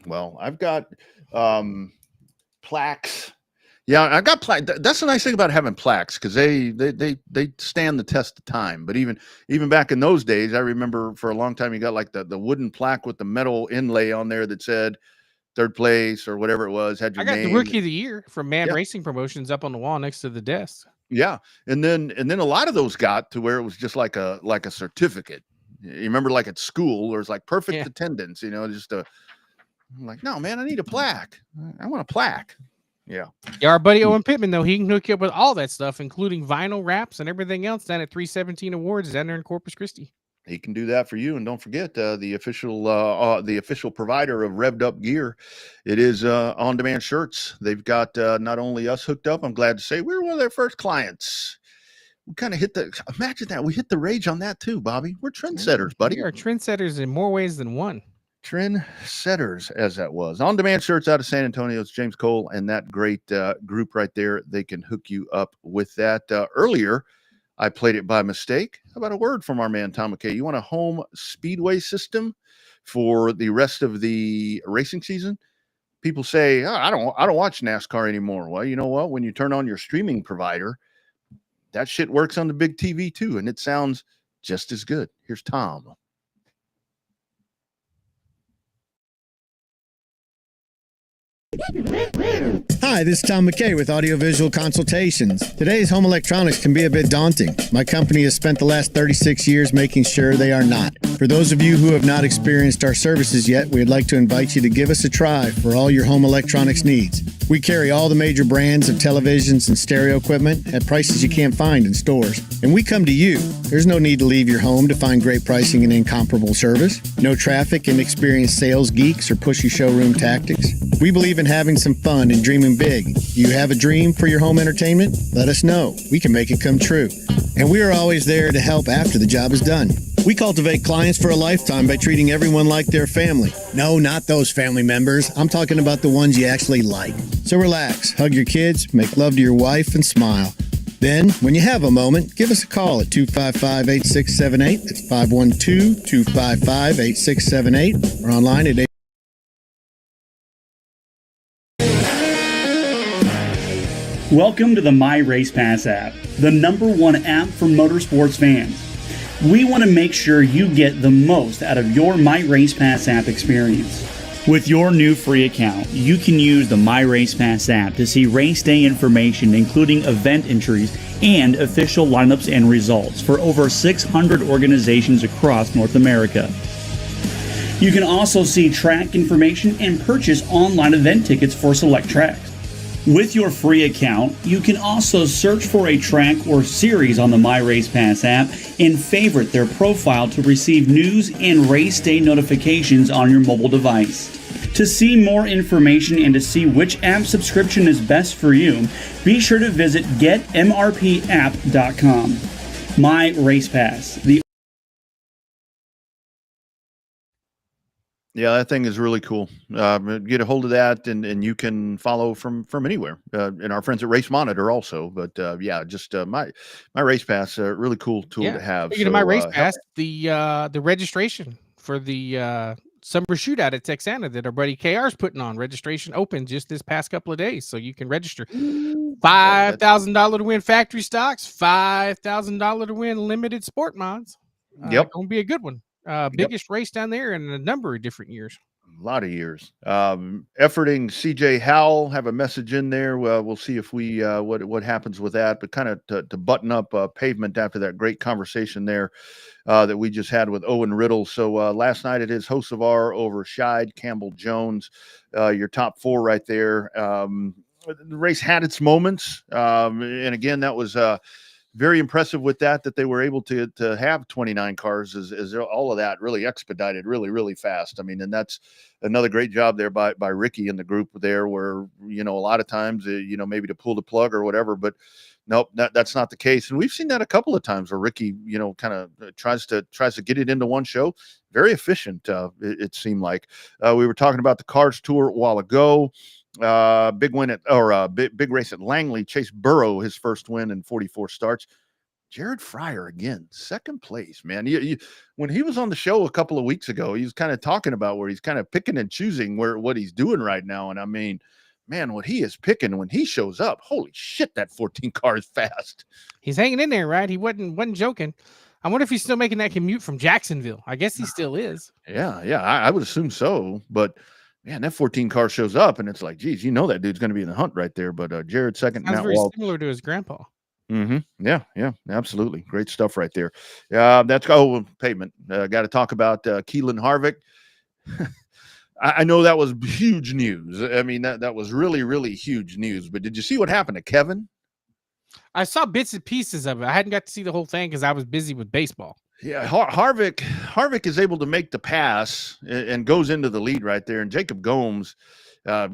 Well, I've got plaques. Yeah, I got plaque. That's the nice thing about having plaques because they stand the test of time. But even back in those days, I remember for a long time you got like the wooden plaque with the metal inlay on there that said third place or whatever it was, had I your got the name. rookie of the year from Mad Yeah, Racing Promotions up on the wall next to the desk. yeah. And then a lot of those got to where it was just like a certificate. You remember like at school, or it's like perfect Yeah. attendance, just I'm like, no, man, I need a plaque. I want a plaque. Yeah. Yeah, our buddy Owen Pittman, though, he can hook you up with all that stuff, including vinyl wraps and everything else down at 317 Awards down there in Corpus Christi. He can do that for you, and don't forget the official provider of Revved Up gear. It is on-demand shirts. They've got not only us hooked up. I'm glad to say we were one of their first clients. We kind of imagine that we hit the rage on that too, Bobby. We're trendsetters, buddy. We are trendsetters in more ways than one. Trendsetters, as that was. On-demand shirts out of San Antonio. It's James Cole and that great group right there. They can hook you up with that. Earlier, I played it by mistake. How about a word from our man, Tom McKay? You want a home speedway system for the rest of the racing season? People say, oh, I don't watch NASCAR anymore. Well, you know what? When you turn on your streaming provider, that shit works on the big TV too, and it sounds just as good. Here's Tom. Hi, this is Tom McKay with Audiovisual Consultations. Today's home electronics can be a bit daunting. My company has spent the last 36 years making sure they are not. For those of you who have not experienced our services yet, we'd like to invite you to give us a try for all your home electronics needs. We carry all the major brands of televisions and stereo equipment at prices you can't find in stores. And we come to you. There's no need to leave your home to find great pricing and incomparable service. No traffic, inexperienced sales geeks, or pushy showroom tactics. We believe in having some fun and dreaming big. Do you have a dream for your home entertainment? Let us know. We can make it come true. And we are always there to help after the job is done. We cultivate clients for a lifetime by treating everyone like their family. No, not those family members. I'm talking about the ones you actually like. So relax, hug your kids, make love to your wife, and smile. Then, when you have a moment, give us a call at 255-8678. That's 512-255-8678. Or online at Welcome to the My Race Pass app, the #1 app for motorsports fans. We want to make sure you get the most out of your My Race Pass app experience. With your new free account, you can use the My Race Pass app to see race day information, including event entries and official lineups and results for over 600 organizations across North America. You can also see track information and purchase online event tickets for select tracks. With your free account, you can also search for a track or series on the My Race Pass app and favorite their profile to receive news and race day notifications on your mobile device. To see more information and to see which app subscription is best for you, be sure to visit getmrpapp.com. My Race Pass, the Yeah, that thing is really cool. Get a hold of that, and you can follow from anywhere. And our friends at Race Monitor also. But yeah, just my Race Pass, really cool tool to have. Speaking of My Race Pass, the registration for the summer shootout at Texana that our buddy KR is putting on, registration opened just this past couple of days, so you can register. $5,000 to win factory stocks, $5,000 to win limited sport mods. Yep, gonna be a good one. Biggest race down there in a number of different years. a lot of years. Efforting CJ Howell, have a message in there. We'll see if we what happens with that. But kind of to button up pavement after that great conversation there that we just had with Owen Riddle. So last night it is Hocevar over Scheid, Campbell Jones. Your top four right there. The race had its moments, and again that was. Very impressive with that they were able to have 29 cars as all of that really expedited really fast. I mean, and that's another great job there by Ricky and the group there where, a lot of times, maybe to pull the plug or whatever, but nope, that's not the case. And we've seen that a couple of times where Ricky, kind of tries to get it into one show. Very efficient. It seemed like we were talking about the Cars Tour a while ago. Big win big race at Langley. Chase Burrow, his first win in 44 starts. Jared Fryer again, second place, man. When he was on the show a couple of weeks ago, he was kind of talking about where he's kind of picking and choosing what he's doing right now. And I mean, man, what he is picking when he shows up, holy shit, that 14 car is fast. He's hanging in there, right? He wasn't joking. I wonder if he's still making that commute from Jacksonville. I guess he still is. Yeah, I would assume so. But man, that 14 car shows up, and it's like, geez, that dude's going to be in the hunt right there. But Jared second, Sounds Matt very Walt. similar to his grandpa. Yeah, absolutely. Great stuff right there. That's pavement. Got to talk about Keelan Harvick. I know that was huge news. I mean, that was really, really huge news. But did you see what happened to Kevin? I saw bits and pieces of it. I hadn't got to see the whole thing because I was busy with baseball. Yeah, Harvick is able to make the pass and goes into the lead right there. And Jacob Gomes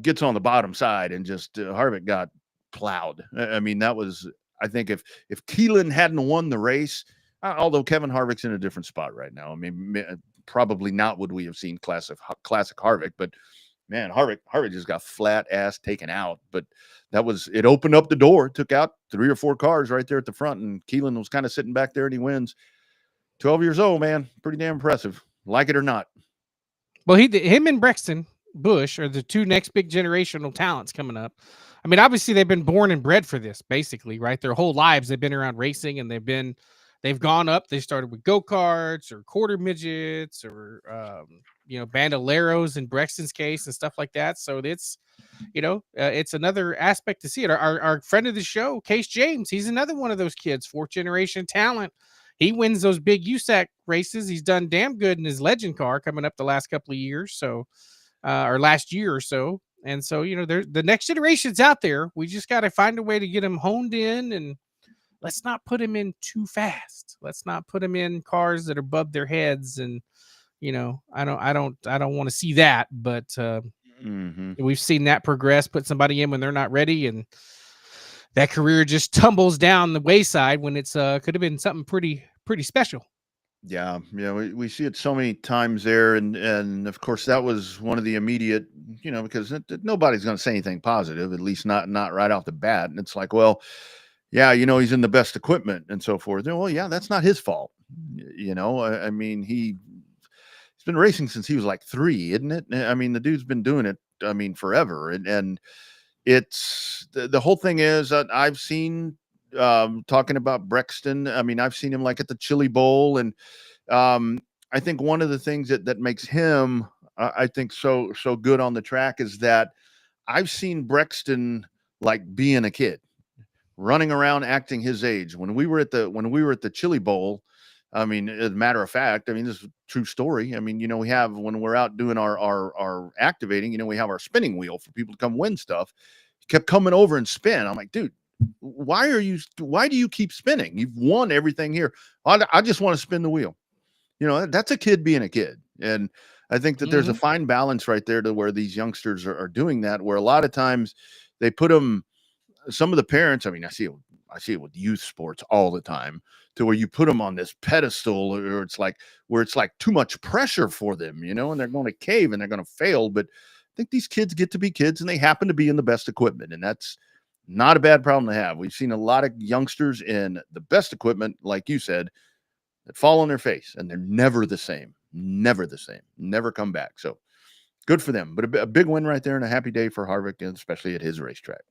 gets on the bottom side and just Harvick got plowed. I mean, that was, I think if Keelan hadn't won the race, although Kevin Harvick's in a different spot right now. I mean, probably not would we have seen classic Harvick, but man, Harvick just got flat ass taken out. But it opened up the door, took out 3 or 4 cars right there at the front, and Keelan was kind of sitting back there and he wins. 12 years old, man. Pretty damn impressive. Like it or not. Well, him and Brexton Bush are the 2 next big generational talents coming up. I mean, obviously they've been born and bred for this, basically, right? Their whole lives they've been around racing, and they've gone up. They started with go-karts or quarter midgets or bandoleros in Brexton's case and stuff like that. So it's it's another aspect to see it. Our friend of the show, Case James, he's another one of those kids, 4th generation talent. He wins those big USAC races. He's done damn good in his legend car coming up the last couple of years, or last year or so. And so, the next generation's out there. We just got to find a way to get them honed in, and let's not put them in too fast. Let's not put them in cars that are above their heads. And, I don't want to see that, but we've seen that progress, put somebody in when they're not ready, and that career just tumbles down the wayside when it's could have been something pretty special. Yeah, we see it so many times there, and of course that was one of the immediate, because nobody's going to say anything positive, at least not right off the bat. And it's like, well, yeah, he's in the best equipment and so forth. Well, yeah, that's not his fault. I mean, he's been racing since he was like 3, isn't it? I mean, the dude's been doing it, I mean, forever, and it's the whole thing is that I've seen. Talking about Brexton, I mean, I've seen him like at the Chili Bowl, and I think one of the things that makes him, I think, so good on the track is that I've seen Brexton like being a kid, running around, acting his age. When we were at the Chili Bowl, I mean, as a matter of fact, I mean, this is a true story. I mean, we have, when we're out doing our activating, we have our spinning wheel for people to come win stuff. He kept coming over and spin. I'm like, dude, why do you keep spinning? You've won everything here. I just want to spin the wheel. That's a kid being a kid. And I think that there's a fine balance right there to where these youngsters are doing that, where a lot of times they put them, some of the parents, I mean, I see it with youth sports all the time, to where you put them on this pedestal, or it's like too much pressure for them, and they're going to cave and they're going to fail. But I think these kids get to be kids, and they happen to be in the best equipment. And that's not a bad problem to have. We've seen a lot of youngsters in the best equipment, like you said, that fall on their face, and they're never the same, never come back. So good for them. But a big win right there, and a happy day for Harvick, and especially at his racetrack.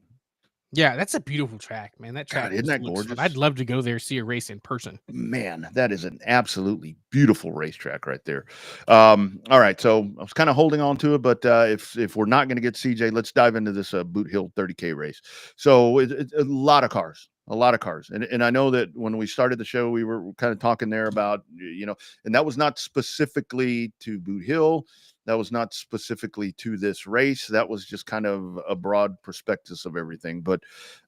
Yeah, that's a beautiful track, man. That track, God, isn't that gorgeous? I'd love to go there, see a race in person. Man, that is an absolutely beautiful racetrack right there. All right, so I was kind of holding on to it, but if we're not going to get CJ, let's dive into this Boot Hill 30K race. So it's a lot of cars. And I know that when we started the show, we were kind of talking there about, and that was not specifically to Boot Hill. That was not specifically to this race. That was just kind of a broad prospectus of everything. But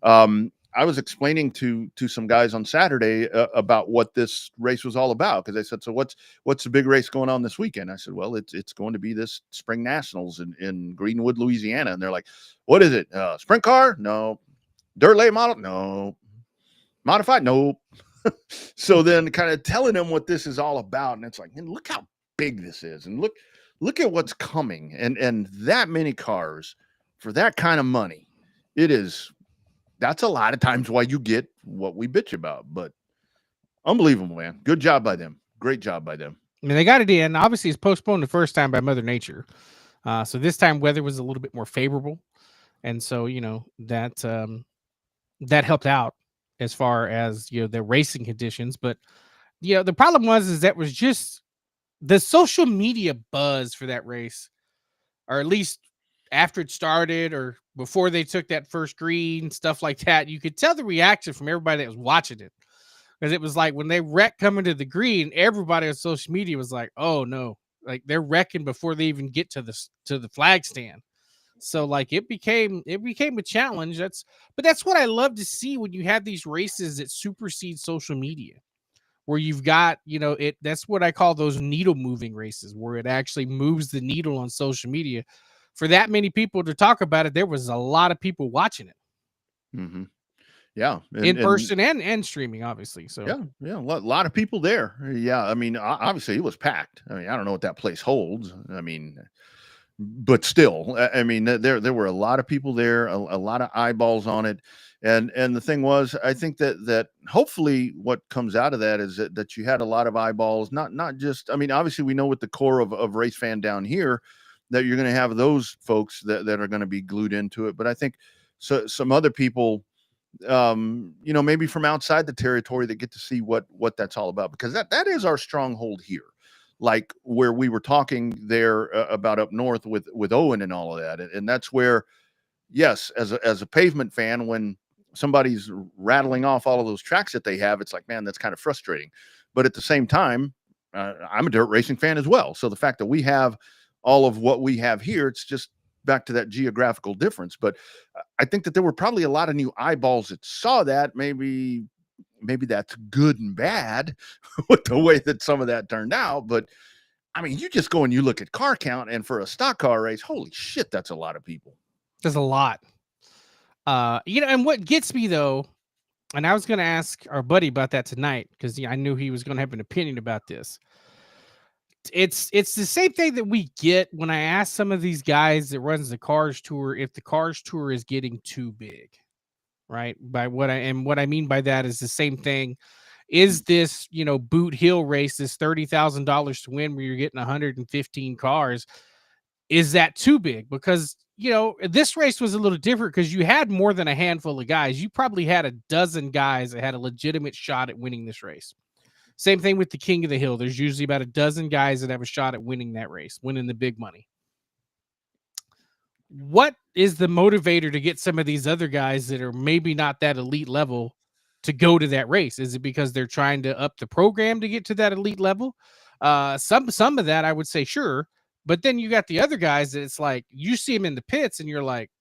I was explaining to some guys on Saturday about what this race was all about, because they said, so what's the big race going on this weekend? I said, well, it's going to be this Spring Nationals in Greenwood, Louisiana. And they're like, what is it? Sprint car? No. Dirt late model? No. Modified? No. So then kind of telling them what this is all about. And it's like, man, look how big this is. And look at what's coming, and that many cars for that kind of money. That's a lot of times why you get what we bitch about, but unbelievable, man. Good job by them. Great job by them. I mean, they got it in. Obviously, it's postponed the first time by Mother Nature. So this time weather was a little bit more favorable. And so, that helped out as far as, the racing conditions. But, the problem is that was just the social media buzz for that race, or at least after it started or before they took that first green, stuff like that. You could tell the reaction from everybody that was watching it. Because it was like when they wrecked coming to the green, everybody on social media was like, "Oh no!" Like they're wrecking before they even get to the flag stand. So like it became a challenge. That's what I love to see when you have these races that supersede social media, where you've got that's what I call those needle moving races, where it actually moves the needle on social media. For that many people to talk about it, there was a lot of people watching it Mm-hmm. Yeah, in and person and streaming, obviously. So yeah, a lot of people there. Yeah, I mean, obviously it was packed. I mean, I don't know what that place holds. I mean, but still, I mean, there were a lot of people there, a lot of eyeballs on it, and the thing was, I think that hopefully what comes out of that is that you had a lot of eyeballs, not just. I mean, obviously we know with the core of race fan down here that you're going to have those folks that are going to be glued into it, but I think some other people maybe from outside the territory that get to see what that's all about, because that is our stronghold here, like where we were talking there about up north with Owen and all of that, and that's where, yes, as a pavement fan, when somebody's rattling off all of those tracks that they have, it's like, man, that's kind of frustrating. But at the same time, I'm a dirt racing fan as well, so the fact that we have all of what we have here, it's just back to that geographical difference. But I think that there were probably a lot of new eyeballs that saw that. Maybe that's good and bad with the way that some of that turned out. But I mean, you just go and you look at car count, and for a stock car race, holy shit, that's a lot of people. there's a lot. And what gets me though, and I was going to ask our buddy about that tonight because I knew he was going to have an opinion about this. It's the same thing that we get when I ask some of these guys that runs the Cars Tour if the Cars Tour is getting too big, right? What I mean by that is the same thing. Is this Boot Hill race, this $30,000 to win, where you're getting 115 cars? Is that too big? Because this race was a little different because you had more than a handful of guys. You probably had a dozen guys that had a legitimate shot at winning this race. Same thing with the King of the Hill. There's usually about a dozen guys that have a shot at winning that race, winning the big money. What is the motivator to get some of these other guys that are maybe not that elite level to go to that race? Is it because they're trying to up the program to get to that elite level? Some of that I would say sure, but then you got the other guys that it's like you see him in the pits and you're like,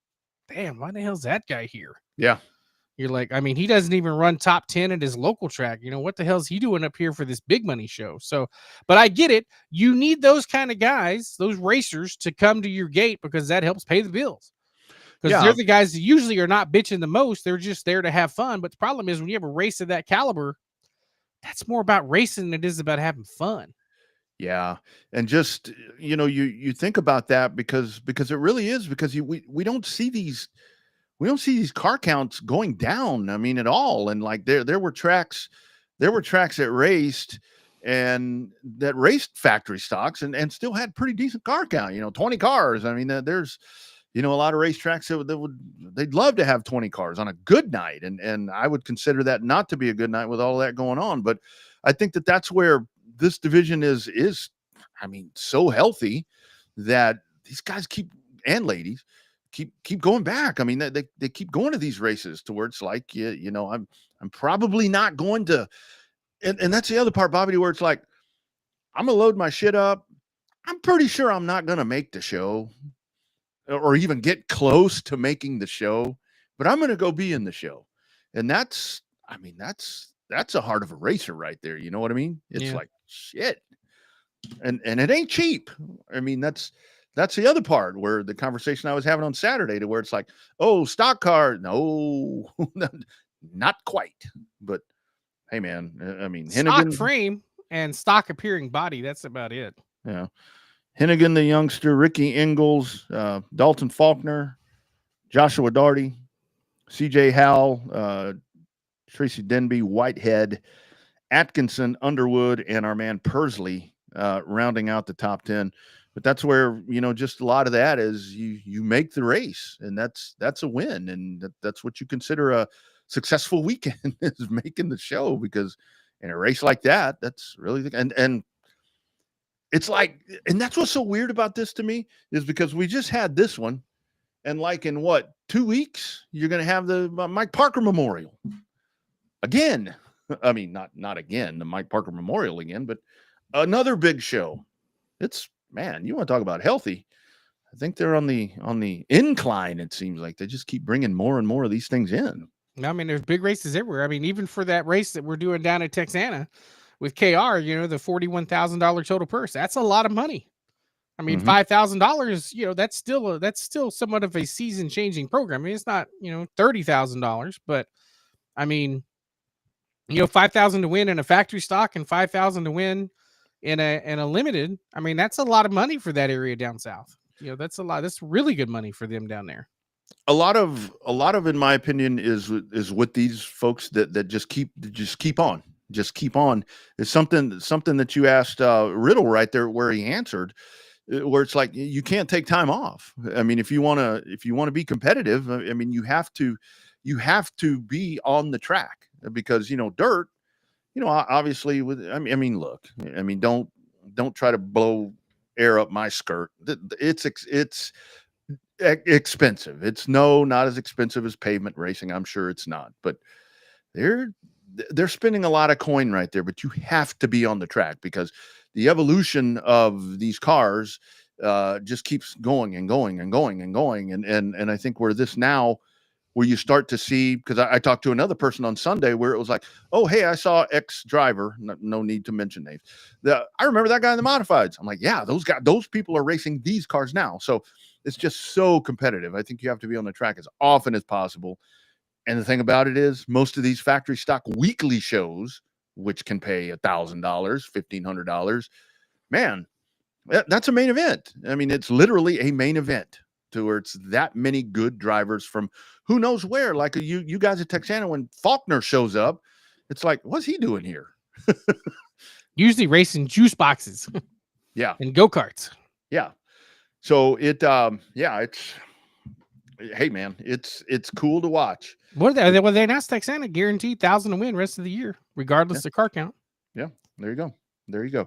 damn, why the hell's that guy here? Yeah. You're like, I mean, he doesn't even run top 10 at his local track. What the hell's he doing up here for this big money show? So, but I get it. You need those kind of guys, those racers, to come to your gate because that helps pay the bills. Because they're the guys that usually are not bitching the most. They're just there to have fun. But the problem is when you have a race of that caliber, that's more about racing than it is about having fun. Yeah. And just, you think about that because it really is, because we don't see these car counts going down. I mean, at all. And like there were tracks that raced and that raced factory stocks and still had pretty decent car count, 20 cars. I mean, there's, a lot of racetracks they'd love to have 20 cars on a good night. And I would consider that not to be a good night with all that going on. But I think that that's where this division is, I mean, so healthy that these guys and ladies keep going back. I mean, they keep going to these races to where it's like, I'm probably not going to, and that's the other part, Bobby, where it's like, I'm gonna load my shit up. I'm pretty sure I'm not gonna make the show or even get close to making the show, but I'm gonna go be in the show. And that's a heart of a racer right there. You know what I mean? It's like shit. And it ain't cheap. I mean, that's the other part where the conversation I was having on Saturday, to where it's like, oh, stock car. No, not quite. But hey, man, I mean, stock frame and stock appearing body. That's about it. Yeah. Hennigan, the youngster, Ricky Ingalls, Dalton Faulkner, Joshua Daugherty, CJ Howell, Tracy Denby, Whitehead, Atkinson, Underwood, and our man Persley, rounding out the top 10. but that's where, just a lot of that is you make the race, and that's a win, and that's what you consider a successful weekend is making the show, because in a race like that, that's really and it's like, and that's what's so weird about this to me, is because we just had this one, and like in what, 2 weeks you're going to have the Mike Parker Memorial again. I mean, not again, the Mike Parker Memorial again, but another big show. It's, man, you want to talk about healthy. I think they're on the incline. It seems like they just keep bringing more and more of these things in. I mean, there's big races everywhere. I mean, even for that race that we're doing down at Texana with KR, the $41,000 total purse, that's a lot of money. I mean, $5,000, that's still somewhat of a season changing program. I mean, it's not, $30,000, but I mean, $5,000 to win in a factory stock and $5,000 to win in a limited. I mean, that's a lot of money for that area down south. That's a lot. That's really good money for them down there. A lot of, in my opinion, is with these folks that just keep on. It's something that you asked Riddle right there, where he answered, where it's like, you can't take time off. I mean, if you want to be competitive, I mean, you have to be on the track, because dirt, obviously I mean, look, I mean, don't try to blow air up my skirt. It's expensive. It's not as expensive as pavement racing. I'm sure it's not, but they're spending a lot of coin right there. But you have to be on the track, because the evolution of these cars just keeps going and going and going and going. And I think where you start to see, because I talked to another person on Sunday where it was like, oh, hey, I saw X driver, no need to mention names, I remember that guy in the modifieds. I'm like, yeah, those people are racing these cars now. So it's just so competitive. I think you have to be on the track as often as possible. And the thing about it is, most of these factory stock weekly shows, which can pay $1,000, $1,500, man, that's a main event. I mean, it's literally a main event, to where it's that many good drivers from who knows where. Like you guys at Texana, when Faulkner shows up, it's like, what's he doing here? Usually racing juice boxes. Yeah. And go-karts. Yeah. So it's, hey man, it's cool to watch. What are they? Well, they announced Texana guaranteed 1,000 to win rest of the year, regardless of car count. Yeah. There you go.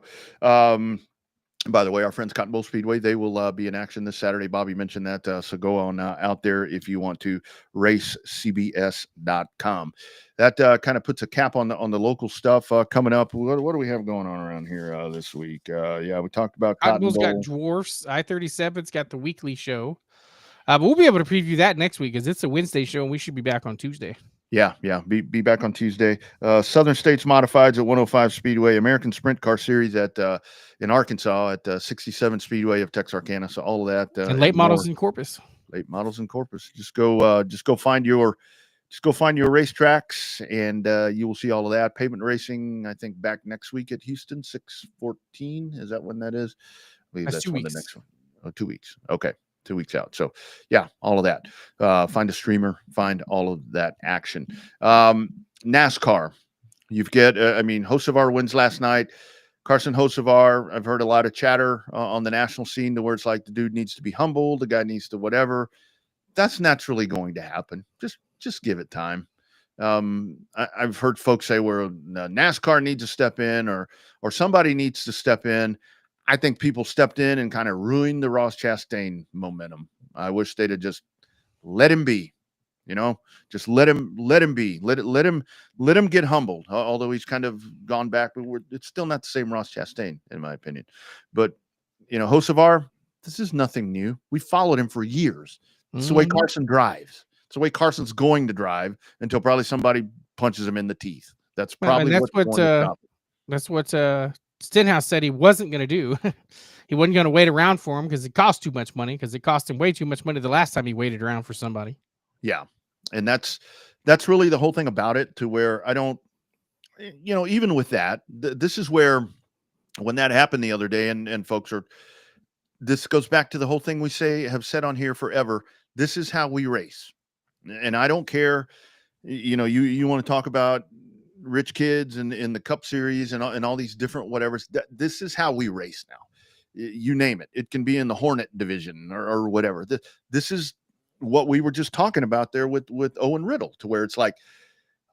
By the way, our friends Cotton Bowl Speedway, they will be in action this Saturday. Bobby mentioned that. So go on out there if you want to, racecbs.com. That kind of puts a cap on the local stuff coming up. What do we have going on around here this week? We talked about Cotton Bowl's got Dwarfs. I-37's got the weekly show. But we'll be able to preview that next week, because it's a Wednesday show and we should be back on Tuesday. Yeah. Be back on Tuesday. Southern States Modifieds at 105 Speedway, American Sprint Car Series at in Arkansas at 67 Speedway of Texarkana. So all of that, and late models in Corpus. Late models in Corpus. Just go find your racetracks, and you will see all of that. Pavement racing, I think, back next week at Houston, 6/14. Is that when that is? I believe that's 2 when weeks. the next one. Oh, 2 weeks. Okay. 2 weeks out. So yeah, all of that. Find a streamer, find all of that action. NASCAR. You've got, Hocevar wins last night. Carson Hocevar, I've heard a lot of chatter on the national scene to where it's like the dude needs to be humbled. The guy needs to whatever. That's naturally going to happen. Just give it time. I've heard folks say where NASCAR needs to step in or somebody needs to step in. I think people stepped in and kind of ruined the Ross Chastain momentum. I wish they'd have just let him be, just let him be, let him get humbled. Although he's kind of gone back, but it's still not the same Ross Chastain, in my opinion. But, Hocevar, this is nothing new. We followed him for years. It's the way Carson drives. It's the way Carson's going to drive until probably somebody punches him in the teeth. That's probably that's what Stenhouse said he wasn't going to do. He wasn't going to wait around for him because it cost too much money, because it cost him way too much money the last time he waited around for somebody. Yeah. And that's really the whole thing about it, to where I don't, even with that, this is where, when that happened the other day, and folks this goes back to the whole thing we have said on here forever. This is how we race. And I don't care, you want to talk about rich kids in the Cup Series and all these different whatevers. This is how we race now. you name it. It can be in the Hornet division or whatever. This is what we were just talking about there with Owen Riddle, to where it's like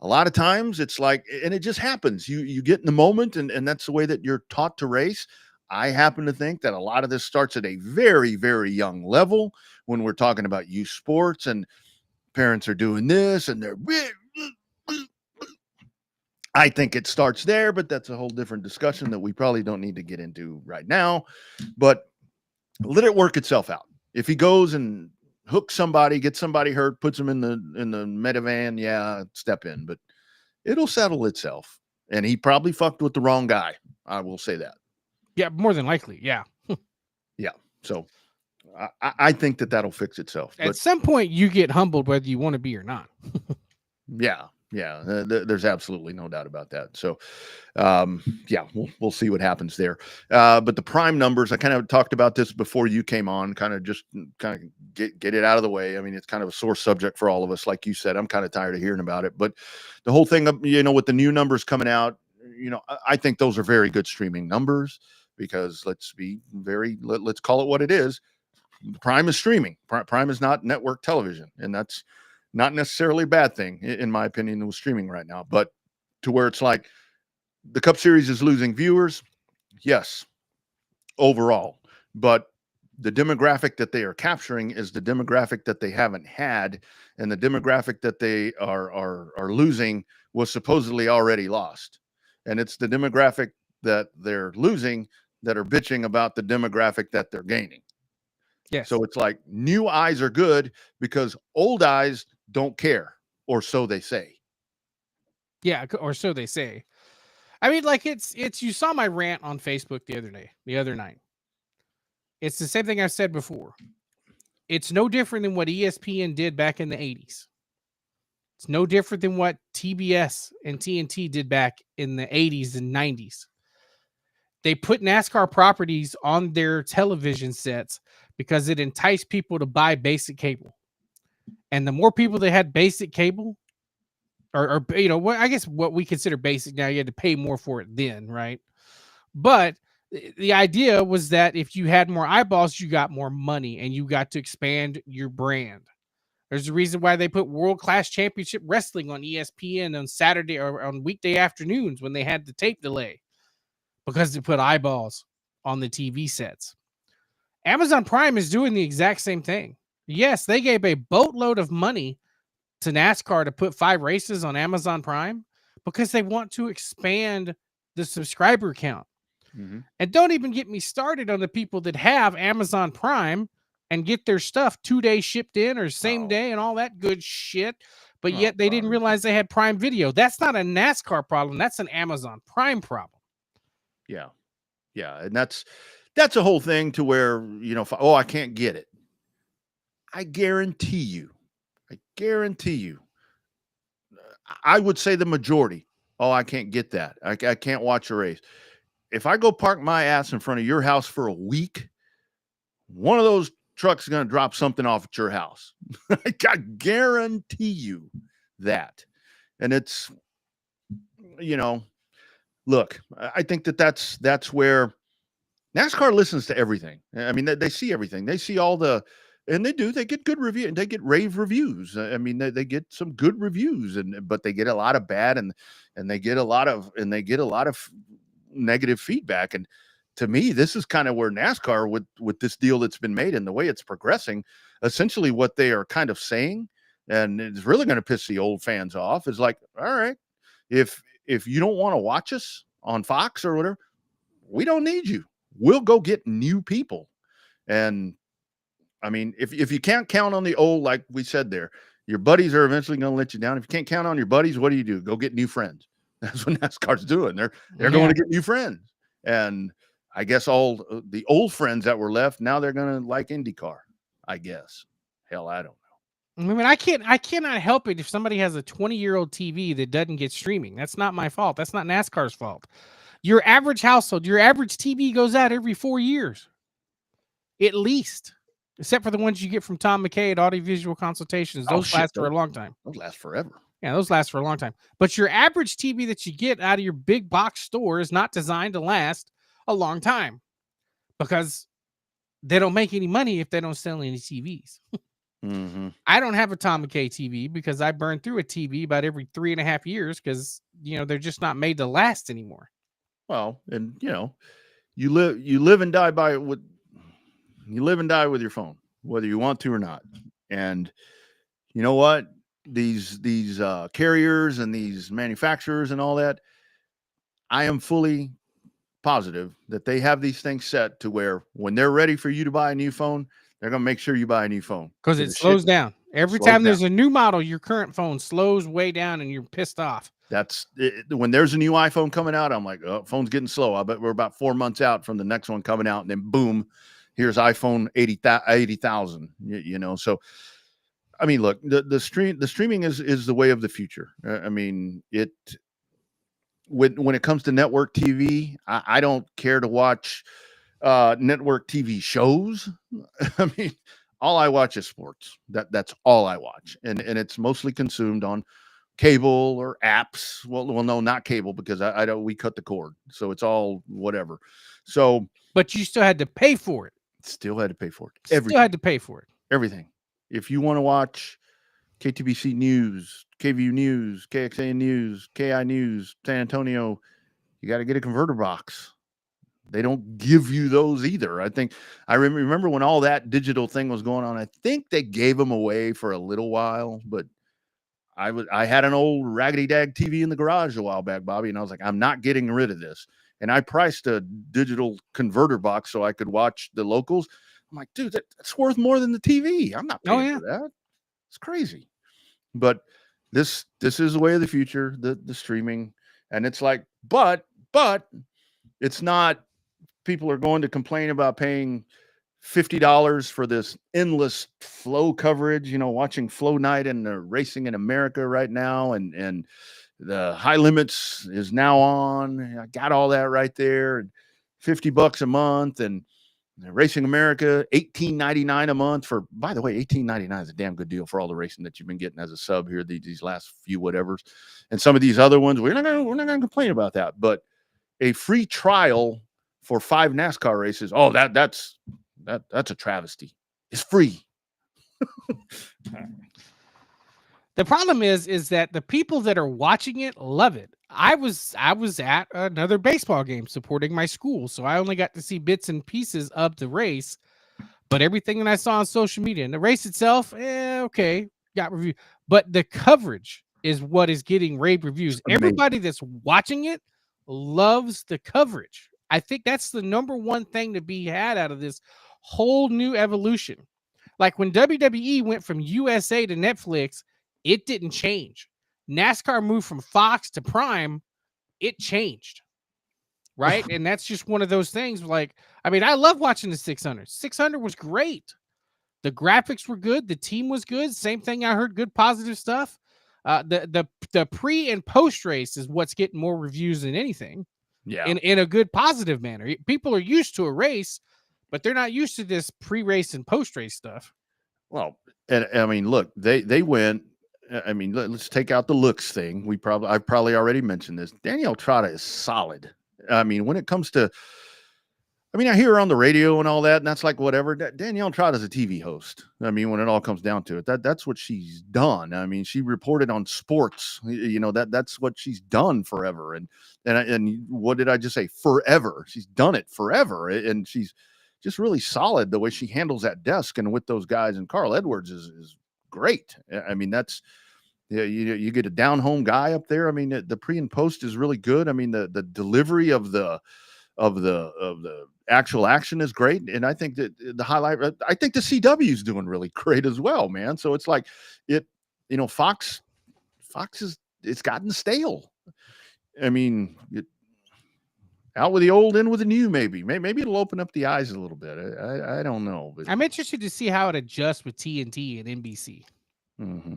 a lot of times it's like, and it just happens. You get in the moment, and that's the way that you're taught to race. I happen to think that a lot of this starts at a very, very young level when we're talking about youth sports, and parents are doing this and they're. I think it starts there, but that's a whole different discussion that we probably don't need to get into right now. But let it work itself out. If he goes and hooks somebody, gets somebody hurt, puts them in the Medivan, yeah, step in. But it'll settle itself. And he probably fucked with the wrong guy. I will say that. Yeah, more than likely. Yeah. Yeah. So I think that'll fix itself. At some point, you get humbled whether you want to be or not. Yeah. Yeah, there's absolutely no doubt about that. So, yeah, we'll see what happens there. But the prime numbers, I kind of talked about this before you came on, kind of get it out of the way. I mean, it's kind of a sore subject for all of us. Like you said, I'm kind of tired of hearing about it. But the whole thing, with the new numbers coming out, I think those are very good streaming numbers, because let's call it what it is. Prime is streaming. Prime is not network television, and that's not necessarily a bad thing, in my opinion, with streaming right now. But to where it's like the Cup Series is losing viewers, yes, overall. But the demographic that they are capturing is the demographic that they haven't had, and the demographic that they are losing was supposedly already lost. And it's the demographic that they're losing that are bitching about the demographic that they're gaining. Yes. So it's like new eyes are good because old eyes don't care, or so they say. Yeah, or so they say. I mean, like it's you saw my rant on Facebook the other night. It's the same thing I've said before. It's no different than what ESPN did back in the 80s. It's no different than what TBS and TNT did back in the 80s and 90s. They put NASCAR properties on their television sets because it enticed people to buy basic cable. And the more people that had basic cable, or I guess what we consider basic now, you had to pay more for it then, right? But the idea was that if you had more eyeballs, you got more money and you got to expand your brand. There's a reason why they put world-class championship wrestling on ESPN on Saturday or on weekday afternoons when they had the tape delay, because they put eyeballs on the TV sets. Amazon Prime is doing the exact same thing. Yes, they gave a boatload of money to NASCAR to put 5 races on Amazon Prime because they want to expand the subscriber count. Mm-hmm. And don't even get me started on the people that have Amazon Prime and get their stuff 2 days shipped in or same day and all that good shit. But yet they didn't realize they had Prime Video. That's not a NASCAR problem. That's an Amazon Prime problem. Yeah. Yeah. And that's a whole thing to where, I can't get it. I guarantee you, I would say the majority. Oh, I can't get that. I can't watch a race. If I go park my ass in front of your house for a week, one of those trucks is going to drop something off at your house. I guarantee you that. And it's, look, I think that's where NASCAR listens to everything. I mean, they see everything. They see all the, and they get good review, and they get rave reviews. I mean, they get some good reviews, but they get a lot of bad, and they get a lot of negative feedback. And to me, this is kind of where NASCAR with this deal that's been made and the way it's progressing, essentially what they are kind of saying, and it's really going to piss the old fans off, is like, all right, if you don't want to watch us on Fox or whatever, we don't need you. We'll go get new people. And I mean, if you can't count on the old, like we said there, your buddies are eventually going to let you down. If you can't count on your buddies, what do? Go get new friends. That's what NASCAR's doing. They're going to get new friends. And I guess all the old friends that were left, now they're going to like IndyCar, I guess. Hell, I don't know. I mean, I cannot help it if somebody has a 20-year-old TV that doesn't get streaming. That's not my fault. That's not NASCAR's fault. Your average household, your average TV goes out every 4 years, at least, except for the ones you get from Tom McKay at Audiovisual Consultations. Those last for a long time. Those last forever. Yeah, those last for a long time. But your average TV that you get out of your big box store is not designed to last a long time. because they don't make any money if they don't sell any TVs. Mm-hmm. I don't have a Tom McKay TV because I burn through a TV about every 3.5 years because, they're just not made to last anymore. Well, and you live and die with your phone, whether you want to or not. And you know what? These carriers and these manufacturers and all that, I am fully positive that they have these things set to where when they're ready for you to buy a new phone, they're going to make sure you buy a new phone. Because it slows down. Every slows time there's down. a new model, your current phone slows way down and you're pissed off. That's it. When there's a new iPhone coming out, I'm like, oh, phone's getting slow. I bet we're about 4 months out from the next one coming out. And then boom, here's iPhone 80,000, So, I mean, look, the streaming is the way of the future. I mean, when it comes to network TV, I don't care to watch network TV shows. I mean, all I watch is sports. That's all I watch, and it's mostly consumed on cable or apps. Well, no, not cable because I don't. We cut the cord, so it's all whatever. So, but you still had to pay for it. Still had to pay for it. Everything. Still had to pay for it. Everything. If you want to watch KTBC News, KVU News, KXAN News, KI News, San Antonio, you got to get a converter box. They don't give you those either. I remember when all that digital thing was going on, I think they gave them away for a little while, but I had an old raggedy dag TV in the garage a while back, Bobby, and I was like, I'm not getting rid of this. And I priced a digital converter box so I could watch the locals. I'm like, dude, that's worth more than the TV. I'm not paying for that. It's crazy. But this is the way of the future, the streaming. And it's like, but it's not. People are going to complain about paying $50 for this endless flow coverage, watching Flow Night and the Racing in America right now. And the High Limits is now on. I got all that right there. And $50 a month. And Racing America, $18.99 a month for, by the way, $18.99 is a damn good deal for all the racing that you've been getting as a sub here, these last few whatevers. And some of these other ones, we're not gonna complain about that. But a free trial for 5 NASCAR races, oh, that's a travesty. It's free. The problem is that the people that are watching it love it. I was at another baseball game supporting my school, so I only got to see bits and pieces of the race. But everything that I saw on social media and the race itself, okay, got review. But the coverage is what is getting rave reviews. Everybody that's watching it loves the coverage. I think that's the number one thing to be had out of this whole new evolution. Like when WWE went from USA to Netflix, it didn't change. NASCAR moved from Fox to Prime, it changed. Right? And that's just one of those things. Like, I mean, I love watching the 600. 600 was great. The graphics were good. The team was good. Same thing. I heard good positive stuff. The pre and post race is what's getting more reviews than anything. Yeah. In a good positive manner. People are used to a race, but they're not used to this pre-race and post-race stuff. Well, and I mean, look, they went. I mean, let's take out the looks thing. I've probably already mentioned this. Danielle Trotta is solid. I mean, when it comes to, I hear her on the radio and all that, and that's like whatever. Danielle Trotta is a TV host. I mean, when it all comes down to it, that's what she's done. I mean, she reported on sports. That's what she's done forever. And what did I just say? Forever. She's done it forever, and she's just really solid the way she handles that desk and with those guys. And Carl Edwards is great. I mean, that's. Yeah, you get a down home guy up there. I mean, the pre and post is really good. I mean, the delivery of the actual action is great, and I think that the highlight. I think the CW is doing really great as well, man. So it's like Fox it's gotten stale. I mean, out with the old, in with the new. Maybe it'll open up the eyes a little bit. I don't know, but I'm interested to see how it adjusts with TNT and NBC. Mm-hmm.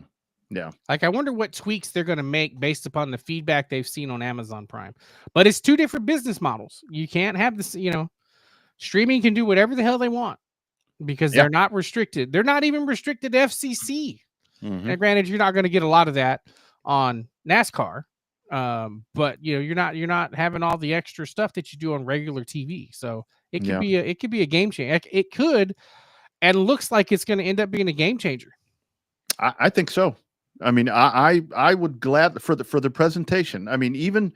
Yeah. Like, I wonder what tweaks they're going to make based upon the feedback they've seen on Amazon Prime. But it's 2 different business models. You can't have this, streaming can do whatever the hell they want because they're not restricted. They're not even restricted to FCC. Mm-hmm. And granted, you're not going to get a lot of that on NASCAR. But you're not having all the extra stuff that you do on regular TV. So it could be a game changer. It could, and looks like it's going to end up being a game changer. I think so. I mean, I would glad for the presentation. I mean,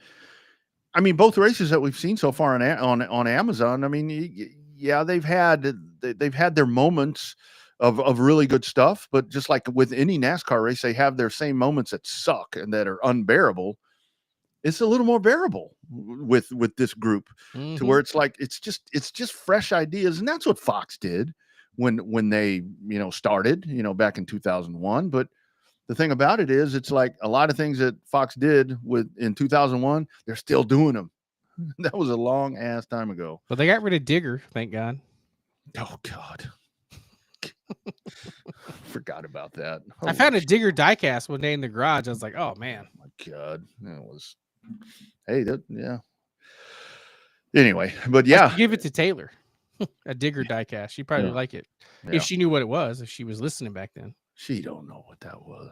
both races that we've seen so far on Amazon. I mean, yeah, they've had their moments of really good stuff, but just like with any NASCAR race, they have their same moments that suck and that are unbearable. It's a little more bearable with this group, to where it's like it's just fresh ideas, and that's what Fox did when they started back in 2001. But the thing about it is, it's like a lot of things that Fox did in 2001, they're still doing them. That was a long ass time ago. But they got rid of Digger, thank God. Oh God. Forgot about that. I found a Digger diecast one day in the garage. I was like, oh man. Oh my God. That was yeah. Anyway, but yeah. Give it to Taylor. A Digger diecast. She'd probably like it. Yeah. If she knew what it was, if she was listening back then. She don't know what that was.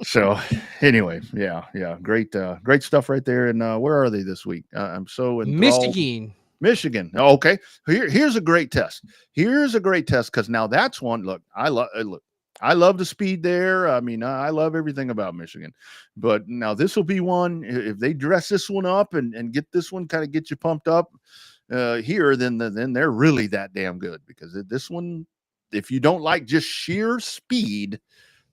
so anyway, yeah. Great stuff right there. And where are they this week? I'm so enthralled. Michigan. Okay. Here's a great test. Because now that's one. Look, I love the speed there. I mean, I love everything about Michigan. But now this will be one. If they dress this one up and get this one, kind of get you pumped up here, then they're really that damn good. Because this one, if you don't like just sheer speed,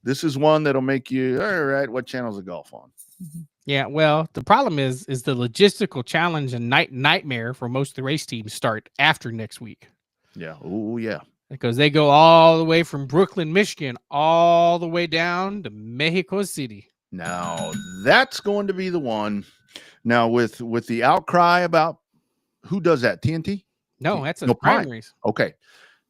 this is one that'll make you, all right, what channel's the golf on? Yeah, well, the problem is the logistical challenge and nightmare for most of the race teams start after next week. Yeah. Oh, yeah. Because they go all the way from Brooklyn, Michigan, all the way down to Mexico City. Now, that's going to be the one. Now, with the outcry about who does that, TNT? No, that's a primaries. Okay.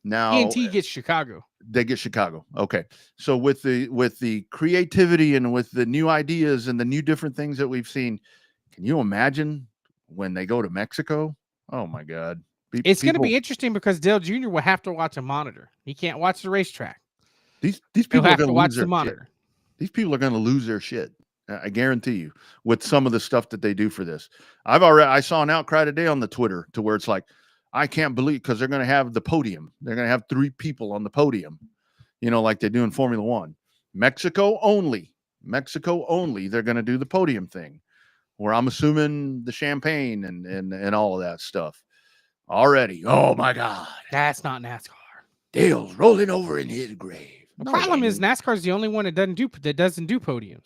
Now TNT gets Chicago. They get Chicago. Okay. So with the creativity and with the new ideas and the new different things that we've seen, can you imagine when they go to Mexico? Oh my God. It's going to be interesting because Dale Jr. will have to watch a monitor. He can't watch the racetrack. These people have to watch the monitor. These people are going to lose their shit. I guarantee you, with some of the stuff that they do for this. I saw an outcry today on the Twitter to where it's like, I can't believe, because they're going to have the podium. They're going to have 3 people on the podium, like they do in Formula One. Mexico only. They're going to do the podium thing, where I'm assuming the champagne and all of that stuff already. Oh my God. That's not NASCAR. Dale's rolling over in his grave. The problem is NASCAR's the only one that doesn't do podiums.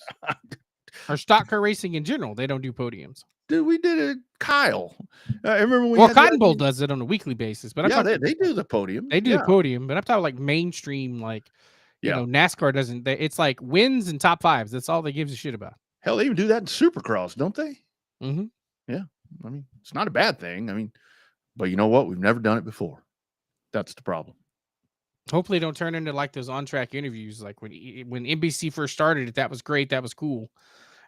Or stock car racing in general, they don't do podiums. Dude, we did it, Kyle. I remember Cotton Bowl does it on a weekly basis, but they do the podium. They do the podium, but I'm talking like mainstream, NASCAR doesn't. It's like wins and top 5s. That's all they gives a shit about. Hell, they even do that in Supercross, don't they? Mm-hmm. Yeah, I mean, it's not a bad thing. I mean, but you know what? We've never done it before. That's the problem. Hopefully, don't turn into like those on-track interviews. Like when NBC first started it, that was great. That was cool.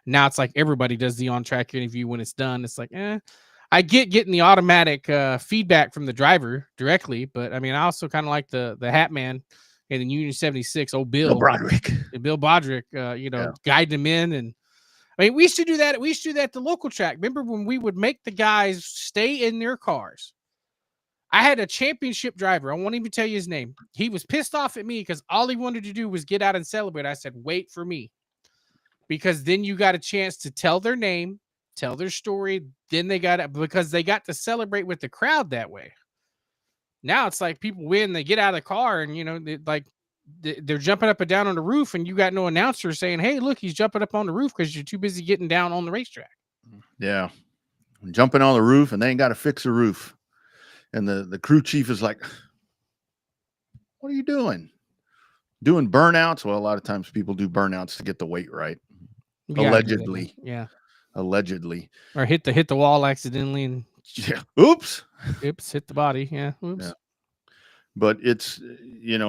Now it's like everybody does the on-track interview when it's done. It's like, I get getting the automatic feedback from the driver directly, but I mean, I also kind of like the Hat Man and the Union 76, old Bill Broderick, guiding them in. And I mean, we used to do that. We used to do that at the local track. Remember when we would make the guys stay in their cars? I had a championship driver. I won't even tell you his name. He was pissed off at me because all he wanted to do was get out and celebrate. I said, wait for me. Because then you got a chance to tell their name, tell their story. Then they got to celebrate with the crowd that way. Now it's like people win, they get out of the car and, they're jumping up and down on the roof and you got no announcer saying, hey, look, he's jumping up on the roof because you're too busy getting down on the racetrack. Yeah. Jumping on the roof and they ain't got to fix the roof. And the crew chief is like, what are you doing? Doing burnouts? Well, a lot of times people do burnouts to get the weight right. Allegedly. Yeah. Allegedly. Or hit the wall accidentally and Oops, hit the body. Yeah. Oops. Yeah. But it's,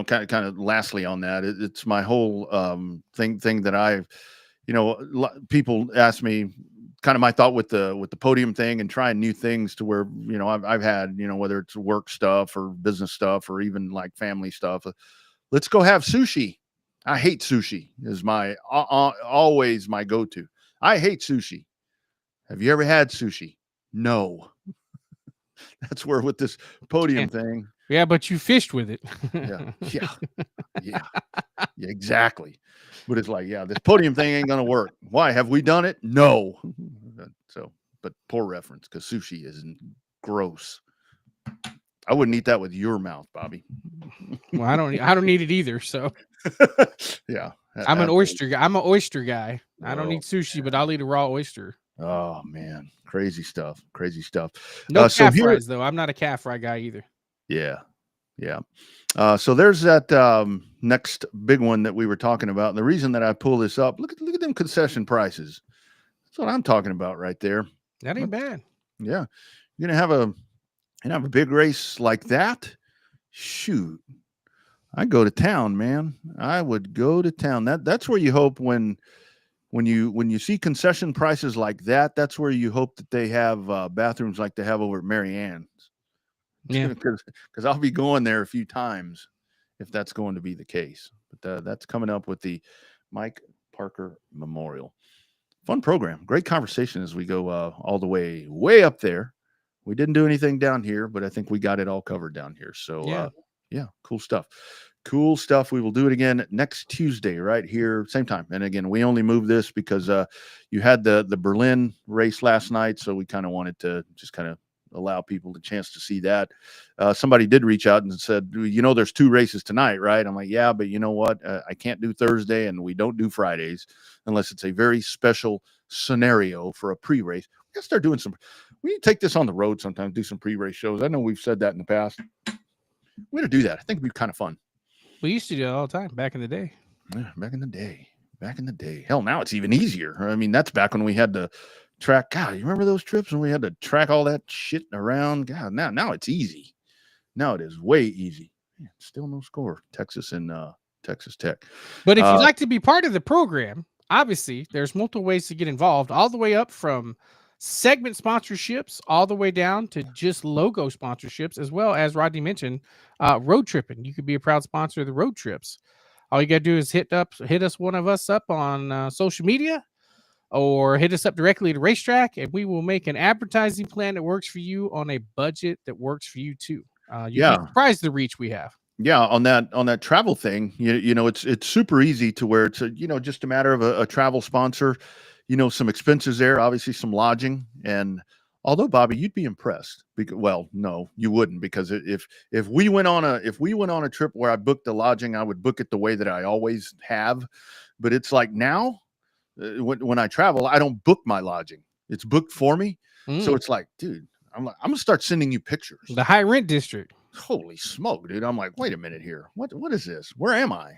kind of lastly on that, it's my whole thing that I've, people ask me kind of my thought with the podium thing and trying new things to where, I've had, whether it's work stuff or business stuff or even like family stuff. Let's go have sushi. I hate sushi. Is my always my go-to. I hate sushi. Have you ever had sushi? No. That's where with this podium thing. Yeah, but you fished with it. Yeah, exactly. But it's like, this podium thing ain't gonna work. Why? Have we done it? No. So, but poor reference because sushi is gross. I wouldn't eat that with your mouth, Bobby. Well, I don't need it either. So yeah, I'm an oyster guy. I'm an oyster guy. I don't Oh, eat sushi, but I'll eat a raw oyster. Oh man, crazy stuff. No So calf here, fries though. I'm not a calf fry guy either. yeah. So there's that next big one that we were talking about. And the reason that I pull this up, look at them concession prices. That's what I'm talking about right there. That ain't bad. Yeah, you're gonna have a big race like that. Shoot, I go to town, man. I would go to town. That's where you hope when you see concession prices like that. That's where you hope that they have bathrooms like they have over at Mary Ann's. Yeah, because I'll be going there a few times if that's going to be the case. But that's coming up with the Mike Parker Memorial. Fun program, great conversation as we go all the way up there. We didn't do anything down here, but I think we got it all covered down here. So cool stuff. We will do it again next Tuesday right here, same time. And again, we only moved this because you had the Berlin race last night, so we kind of wanted to just kind of allow people the chance to see that. Somebody did reach out and said, there's 2 races tonight, right? I'm like, yeah, but you know what? I can't do Thursday and we don't do Fridays unless it's a very special scenario for a pre-race. We got to start doing we need to take this on the road sometime, do some pre-race shows. I know we've said that in the past. We're going to do that. I think it'd be kind of fun. we used to do it all the time back in the day. Yeah, back in the day. Hell, now it's even easier. I mean, that's back when we had to track. God, you remember those trips when we had to track all that shit around? God, now it's easy. Now it is way easy. Man, still no score. Texas and Texas Tech. But if you'd like to be part of the program, obviously there's multiple ways to get involved, all the way up from segment sponsorships all the way down to just logo sponsorships, as well as Rodney mentioned, road tripping. You could be a proud sponsor of the road trips. All you got to do is hit one of us up on social media, or hit us up directly at the racetrack, and we will make an advertising plan that works for you on a budget that works for you too. You'd be surprised the reach we have. Yeah, on that travel thing, it's super easy to where it's just a matter of a travel sponsor, some expenses there, obviously some lodging. And although Bobby, you'd be impressed because, well, no, you wouldn't, because if we went on a trip where I booked the lodging, I would book it the way that I always have. But it's like now, when I travel, I don't book my lodging; it's booked for me. So it's like, dude, I'm gonna start sending you pictures. The high rent district. Holy smoke, dude! I'm like, wait a minute here. What is this? Where am I?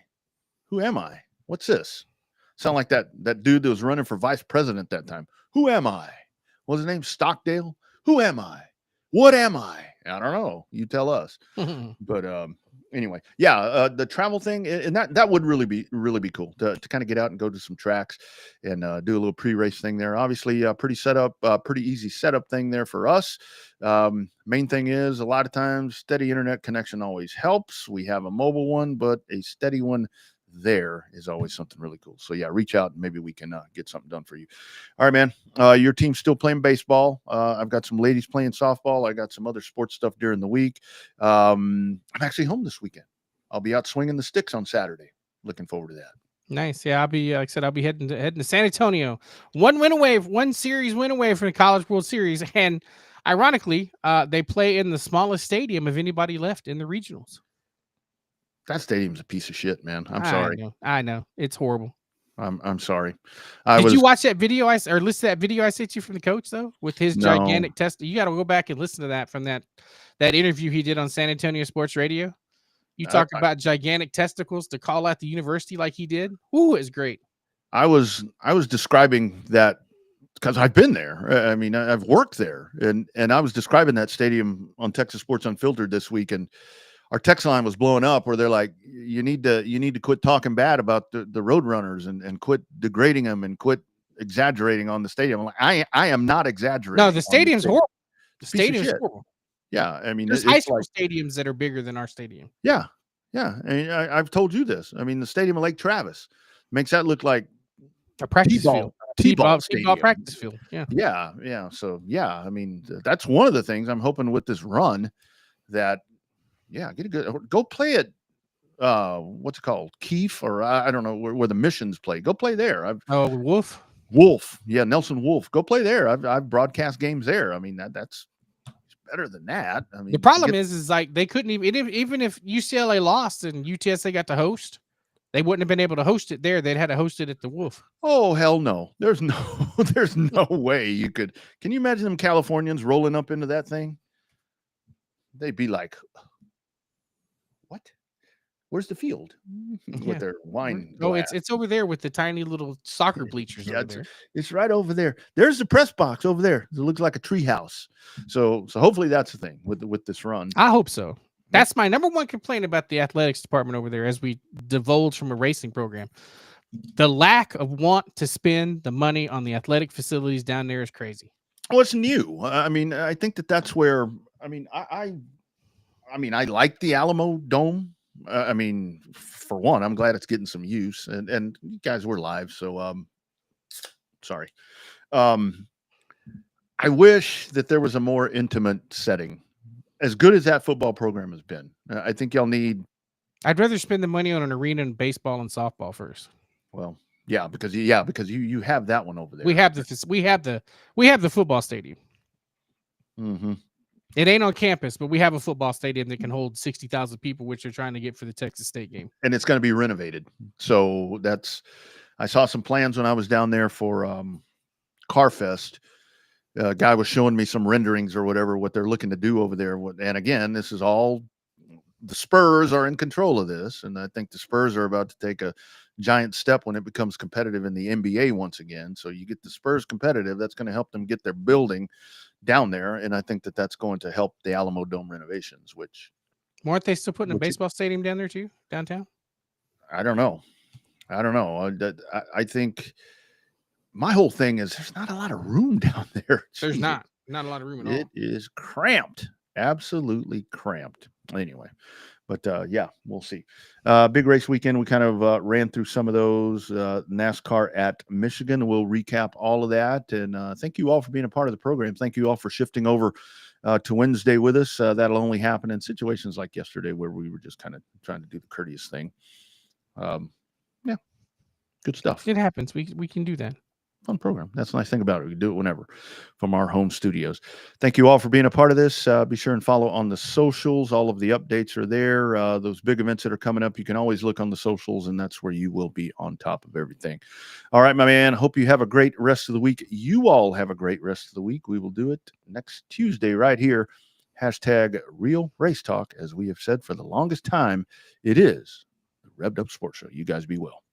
Who am I? What's this? Sound like that dude that was running for vice president that time. Who am I? What's his name? Stockdale. Who am I? What am I? I don't know. You tell us. But anyway, the travel thing, and that would really be cool to kind of get out and go to some tracks and do a little pre-race thing there. Obviously, pretty easy setup thing there for us. Main thing is, a lot of times steady internet connection always helps. We have a mobile one, but a steady one there is always something really cool. So reach out and maybe we can get something done for you. All right, man. Your team's still playing baseball. I've got some ladies playing softball. I got some other sports stuff during the week. I'm actually home this weekend. I'll be out swinging the sticks on Saturday. Looking forward to that. Nice. Yeah, I'll be like I said, I'll be heading to San Antonio. One series win away from the College World Series, and ironically, they play in the smallest stadium of anybody left in the regionals. That stadium's a piece of shit, man. I'm sorry. I know. It's horrible. I'm sorry. Did you watch that video or listen to that video I sent you from the coach though, with his gigantic test? You got to go back and listen to that from that interview he did on San Antonio Sports Radio. You talk about gigantic testicles to call out the university like he did. Ooh, it's great. I was describing that because I've been there. I mean, I've worked there, and I was describing that stadium on Texas Sports Unfiltered this week, and our text line was blowing up where they're like, you need to quit talking bad about the road runners and quit degrading them and quit exaggerating on the stadium. I'm like, I am not exaggerating. No, the stadium's horrible. The stadium's horrible. Yeah. I mean, there's high school stadiums that are bigger than our stadium. Yeah. Yeah, and I've told you this. I mean, the stadium of Lake Travis makes that look like A practice field. T-ball T-ball stadium. practice field. Yeah. Yeah. So yeah, I mean, that's one of the things I'm hoping with this run that, yeah, get a good go play at what's it called, Keefe, or I don't know where the Missions play. Go play there. Oh, Wolf. Wolf, yeah, Nelson Wolf. Go play there. I've broadcast games there. I mean that's better than that. I mean, The problem is like they couldn't even if UCLA lost and UTSA got to host, they wouldn't have been able to host it there. They'd had to host it at the Wolf. oh hell no. There's no way you could. Can you imagine them Californians rolling up into that thing? They'd be like, what? Where's the field? With their wine glass. It's over there with the tiny little soccer bleachers Yeah, over there. it's right over there. There's the press box over there. It looks like a tree house. So hopefully that's the thing with this run. I hope so. That's my number one complaint about the athletics department over there as we divulge from a racing program. The lack of want to spend the money on the athletic facilities down there is crazy. What's new? I mean, I think that's where, I mean, I like the Alamo Dome. I mean, for one, I'm glad it's getting some use, and you guys were live, so sorry. I wish that there was a more intimate setting. As good as that football program has been, I think y'all need. I'd rather spend the money on an arena in baseball and softball first. Well, yeah, because you have that one over there. We have the football stadium. Mm-hmm. It ain't on campus, but we have a football stadium that can hold 60,000 people, which they're trying to get for the Texas State game. And it's going to be renovated. So I saw some plans when I was down there for CarFest. A guy was showing me some renderings or whatever, what they're looking to do over there. And again, this is all, the Spurs are in control of this. And I think the Spurs are about to take a giant step when it becomes competitive in the NBA once again. So you get the Spurs competitive, that's going to help them get their building down there, and I think that's going to help the Alamo Dome renovations. Which weren't they still putting a baseball stadium down there too, downtown? I don't know. I think my whole thing is there's not a lot of room down there. There's not a lot of room at all. It is cramped, absolutely cramped. Anyway, but yeah, we'll see. Big race weekend. We kind of ran through some of those. NASCAR at Michigan. We'll recap all of that. And thank you all for being a part of the program. Thank you all for shifting over to Wednesday with us. That'll only happen in situations like yesterday where we were just kind of trying to do the courteous thing. Yeah, good stuff. It happens. We can do that. Fun program. That's the nice thing about it. We can do it whenever from our home studios. Thank you all for being a part of this. Be sure and follow on the socials. All of the updates are there. Those big events that are coming up, you can always look on the socials, and that's where you will be on top of everything. All right, my man. Hope you have a great rest of the week. You all have a great rest of the week. We will do it next Tuesday right here. Hashtag Real Race Talk. As we have said for the longest time, it is the Revved Up Sports Show. You guys be well.